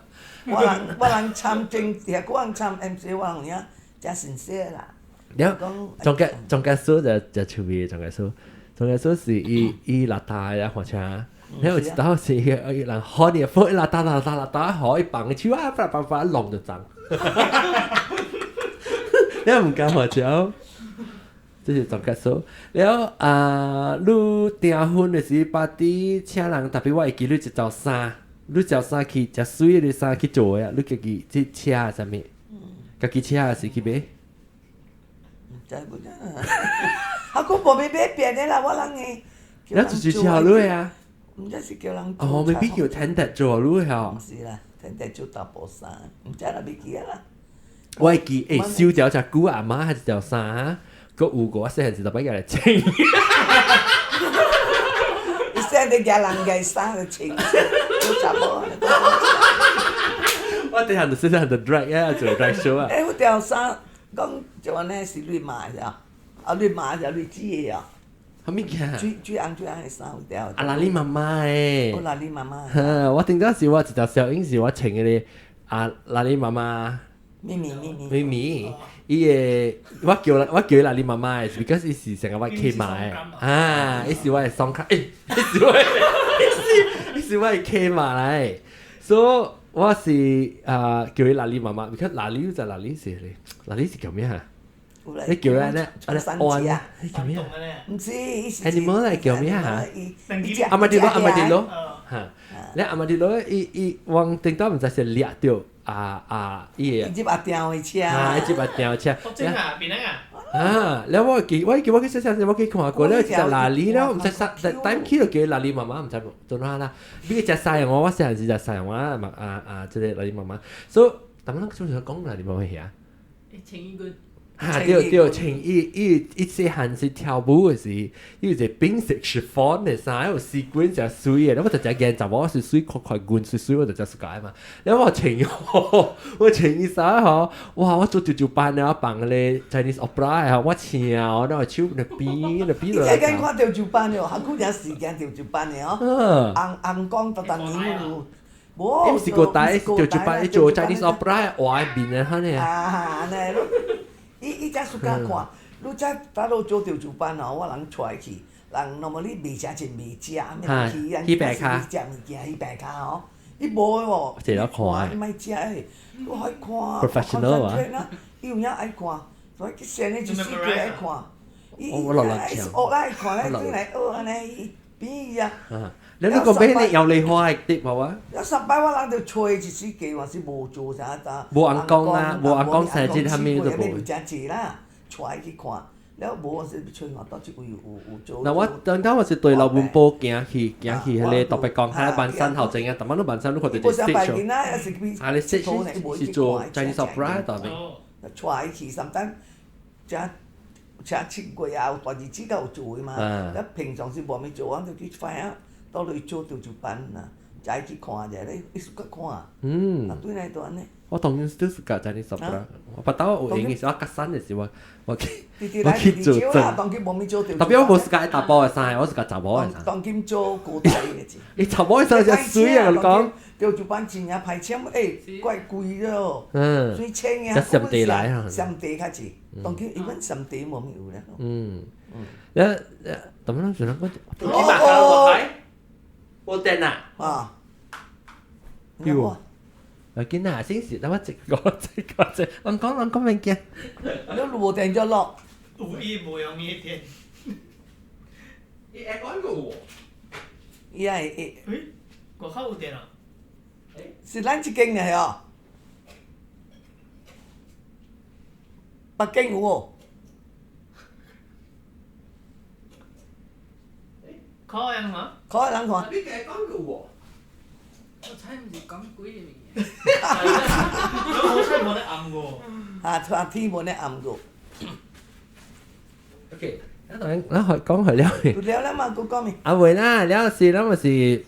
我人參政，我人參 MC 我人呀。真誠實啦。了，總結所就出名，總結所是伊邋遢呀，或者，然後一道是伊人好啲，放伊邋遢，好伊放佢手啊，把弄就髒。你唔敢或者，這是總結所。了你訂婚的時，把啲請人特別我會記你一條衫，你條衫去隻水嘅衫去做呀，你家己即車係啥物？家己車是去買？唔知唔知啊！我無要買別的啦，我人誒。你就是車你啊？唔知是叫人做。哦，未必叫tented做你嚇。唔是啦，tented做大波衫，唔知啦，未記啦。我會記燒條隻菇阿媽係一條衫，個有個細漢時特別嚟整。你細啲叫人嘅衫去整，做大波。我哋行到身上就 drag 啊，做 drag show 啊。嗰條衫講就安尼是綠馬嘅，綠馬就綠紫嘅啊。係咩嘅？最紅嘅衫嗰條。阿你媽媽誒。我嗱你媽媽。我聽到時我一條小影時我請嘅咧，嗱你媽媽。咪咪，伊誒我叫嗱你媽媽誒 ，because 伊是成日我 K 馬誒，伊是我嘅雙卡，伊是我嘅 K 馬嚟，所以。我是叫伊嗱你媽媽，而家嗱你就嗱你是咧，嗱你是叫咩嚇？你叫咧咧，安，你叫咩？唔知。animal 嚟叫咩嚇？阿媽啲佬嚇，你阿媽啲佬，伊往頂多唔知是掠到伊嘅。伊把吊嘅車。伊把吊車。真啊，邊啊？แล้ว我記我細細我記看過咧，就嗱你แล้ว唔使time 去就叫嗱你媽媽唔使做哪啦，邊個隻曬我細陣時就曬我即係嗱你媽媽，所以但係我通常講嗱你媽媽係啊。請一個。對，請伊細漢時跳舞嘅時，伊有一個冰色chiffon嘅衫，有絲管就水嘅，我就只見就我是水塊管水，我就只是解嘛。然後我請伊衫嗬，哇！我做條班咧，我扮咧 Chinese opera 嗬，我跳，然後手那邊。你最近看條班嘅，下古有時間條班嘅嗬，紅光特特年嘅。唔是個帶條班，你做 Chinese opera 外邊嘅嚇你。安尼咯。伊才暑假看，你才打到做條班吼，我人出來去，人那麼你未食就未食，咩去人食物件，伊白卡吼，伊無喎，你看，你咪食誒，我愛看 ，professional 啊，伊有影愛看，所以佢成日就是佢愛看，我落嚟學來看咧，轉來學安尼變伊啊。你呢個俾你有厲害啲冇啊？有十擺我人就吹一次機，還是無做啥咋？無人講啊，無人講成節後面就無。你真濟啦，出去看，了無我是吹我到即位有做。嗱，我當我是對老本部行去迄個特別講，喺萬山後正啊，但係你萬山你看到啲 stage 啊，你 stage 是做 Chinese opera 當面。帶伊去，sometimes 請7月啊，有大日子才有做嘅嘛。了平常時無咪做，我就去快啊，到你做就辦啦，就去看者咧，你suka看。啊對嚟到安尼。我當然都 suka Chinese opera，我不嬲有影嘅時候，我隔山嘅時候，我去做真。特別我冇 suka 大波嘅衫，我 suka 雜波嘅衫。當今做古仔嘅字。你雜波嘅衫就水啊！你講。就做班錢啊，排簽怪貴咯。水青嘅。一上地來啊。上地較濟，當今一般上地冇咪有咧。咁樣算啦，我幾百個個牌，冇電啊。啊。要。見下先時，等我直講，我講明嘅。你冇電咗落。有伊無用伊電。伊會講個喎。伊係。外口有電啊？是咱這間嘅哦。北京有喎。可能嘛？可能看。你會講個喎。我猜唔是講鬼嘅物件。我猜冇得暗個。啊，天冇得暗個。OK，咱講佢了。了啦嘛，佢講咩？啊會啦，了是咱咪是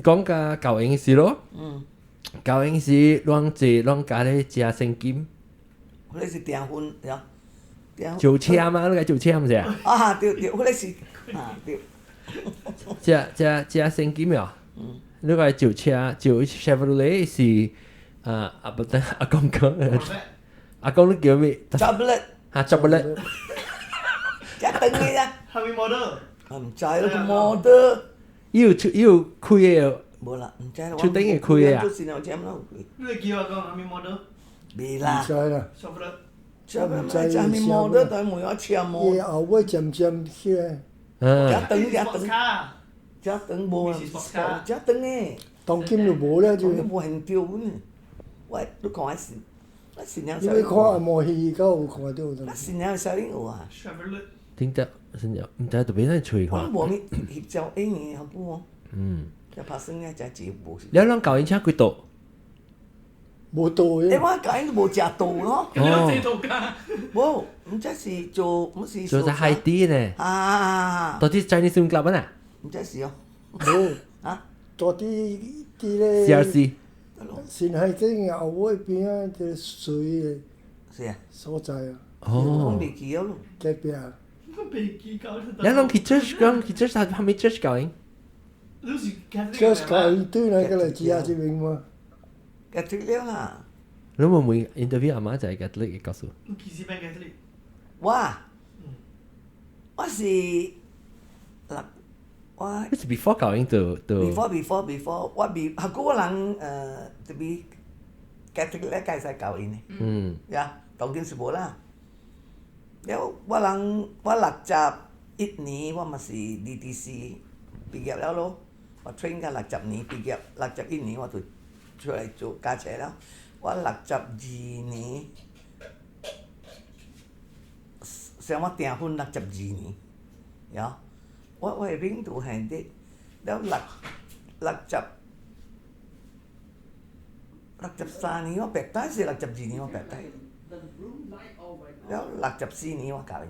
講個教應事咯。教應是啷濟啷家咧食聖經。嗰啲是訂婚呀。做簽嘛，你個做簽是啊？啊，對，嗰啲是啊對。食聖經咩？呢個係做車，做 Chevrolet 是阿不得阿公講，阿公都叫咩 ？Chevrolet 嚇 Chevrolet，隻燈嘅啫。係咪 model？唔知啦，個 model。要開嘅。冇啦，唔知啦。出燈嘅開嘅啊。你叫我講係咪 model？唔未啦。知啦。Chevrolet 就係咪 model？但係冇有車模。伊後尾漸漸起來。隻燈。只燈無啊，只燈誒。當今就無啦，就。無現掉呢？喂，你看下先，我新娘。因為看阿毛戲而家有看到。我新娘小英有啊。點解新娘唔知特別喺吹看？我無咪翕照影嘅，好古哦。就拍生嘅就係無。你啷教人車幾多？無到嘅。誒，我教人無食到咯。冇，唔知是做，唔是。做在海底呢。到底 Chinese Swim Club 啊？唔知是哦。冇。啊？到啲咧。CRC。先係即後尾邊啊，啲水嘅。是啊。所在啊。我未記咗咯。隔壁啊。你啷去 church 講？去 church 係咪 church 教人？church 教人對那個嚟知下這邊嘛。Catholic 了啦。你會唔會 interview 阿媽就係 Catholic 嘅告訴？你幾時變 Catholic？我是嗱，我。係 before 教人就。before 我下個人特別 Catholic 咧介紹教人嘅。呀，當今是無啦。了我61年，我咪是 DDC 畢業了咯。我 train 咗60年畢業，61年我就出嚟做駕車啦。我62年，上我訂婚62年，呀！我係領導係啲，了63年我白帶，是62年我白帶。了64年我教人，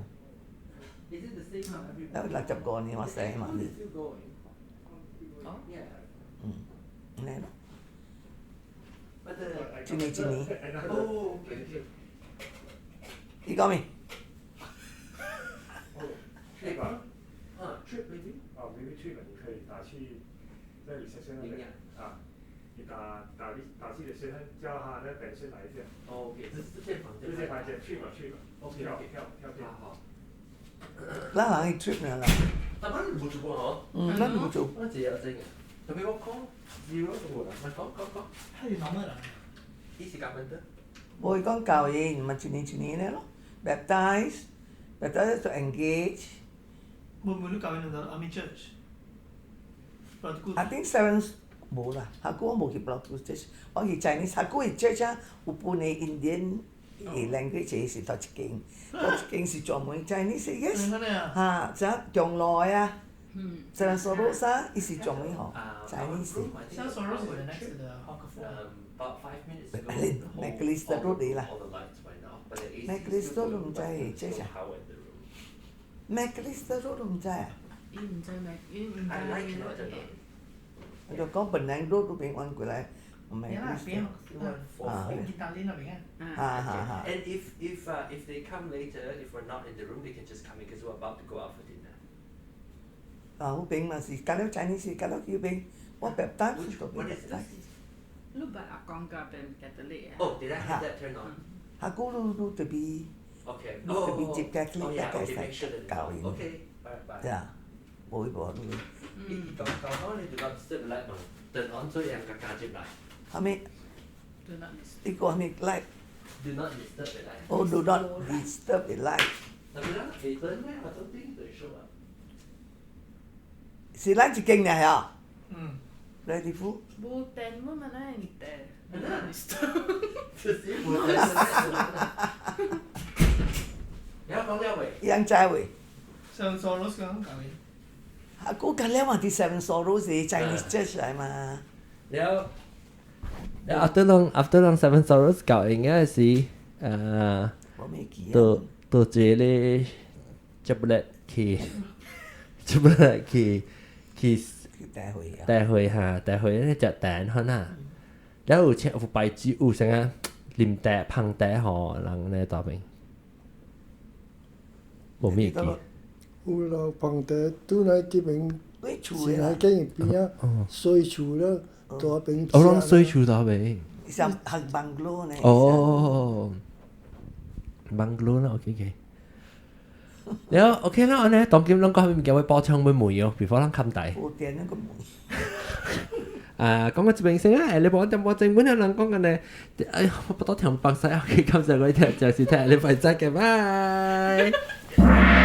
了65年我寫嘛你，呢咯，一年，你講咩？trip 啊，trip maybe，maybe trip 你可以打去那reception那邊啊，你打去reception叫他那本身來一下。OK，這間房間 trip 啊 ，OK，跳票。好。嗱，人去 trip 呢啦。但係你冇做過嗬？咱冇做。我自己有整嘅。特別我講0都冇啦，咪講。係諗乜啦？呢時間問得。我講教嘢，咪一年咧咯。baptize 就 engage。冇你教嘢就阿咪 church。I think 7冇啦，下個我冇去 block church，我去 Chinese，下個去 church 啊，有半個 Indian 伊language 是頭一間，頭一間是專門 Chinese 嘅，嗰啲啊，嚇，就中來啊，嗯，就係索羅莎，伊是專門學 Chinese。像 Soros is the next to the hawker food. About 5 minutes ago, Alin, the whole- McAllister Road 嚟啦 all the lights went off, but the AC McAllister still Road唔知 going, but 即係 there's 啥 no power in the room. McAllister Road 都唔知啊，伊毋知咩，伊毋知 I like it, I don't know. 我就講本南 Road 嗰邊揾過來，唔係 Yeah lah, McAllister。 ah, Gitalin 那邊啊。嚇嚇嚇。 And if they come later, if we're not in the room, they can just come in because we're about to go out for dinner. 啊，嗰邊嘛是教了 Chinese，教了嗰邊，我白單 Which 嗰 what 邊 is 白 this? 你捌阿公甲變 Catholic 啊？ Oh, did I have that turned on? 下嗰度特別 Okay. Look, Oh, we did Catholic, oh yeah, that okay, guy's make sure that it's like on. Gao Okay, alright, bye. 呀，冇冇冇，講你 do not disturb the light 嘛，turn on 所以人家加接嚟。後尾 Do not miss。呢個係咪 like Do not disturb the light. oh do not disturb the light， Tapi lah, they turn meh? I don't think they show up. 是咱一間嚟啊，嗯。來啲夫，無電乜嘛哪會電？ Do 係 not 啦 disturb。就是冇睇。有講呢位。樣仔喂，像 Soros 咁搞嘅。下嗰間咧話啲 Seven Sorrows 係 Chinese church 嚟嘛，แล้วafter long seven sorrows 搞應該是我未記啊，ตัวเจเลยจะเปลี่ยนขี่ 帶回啊，帶去嚇帶去咧隻蛋可能，แล้ว有請有擺酒有成啊啉蛋烹蛋嗬人咧當面，冇咩記。有老旁地拄來這邊，對厝是來啦，見邊啊，水厝了，大邊。我諗水柱當面。像行 bungalow 呢，哦，bungalow 啦，OK，แล้วโอเคแล้วอันนี้ตอนกินเราก็มีเกี่ยวกับ包槍妹妹哦，before เรา冚底。冇電嗰個門，講個節目先啊，你講點我正本有人講緊咧，哎呀，我不多聽白曬，OK，感謝各位聽，就是聽你快樂嘅，拜。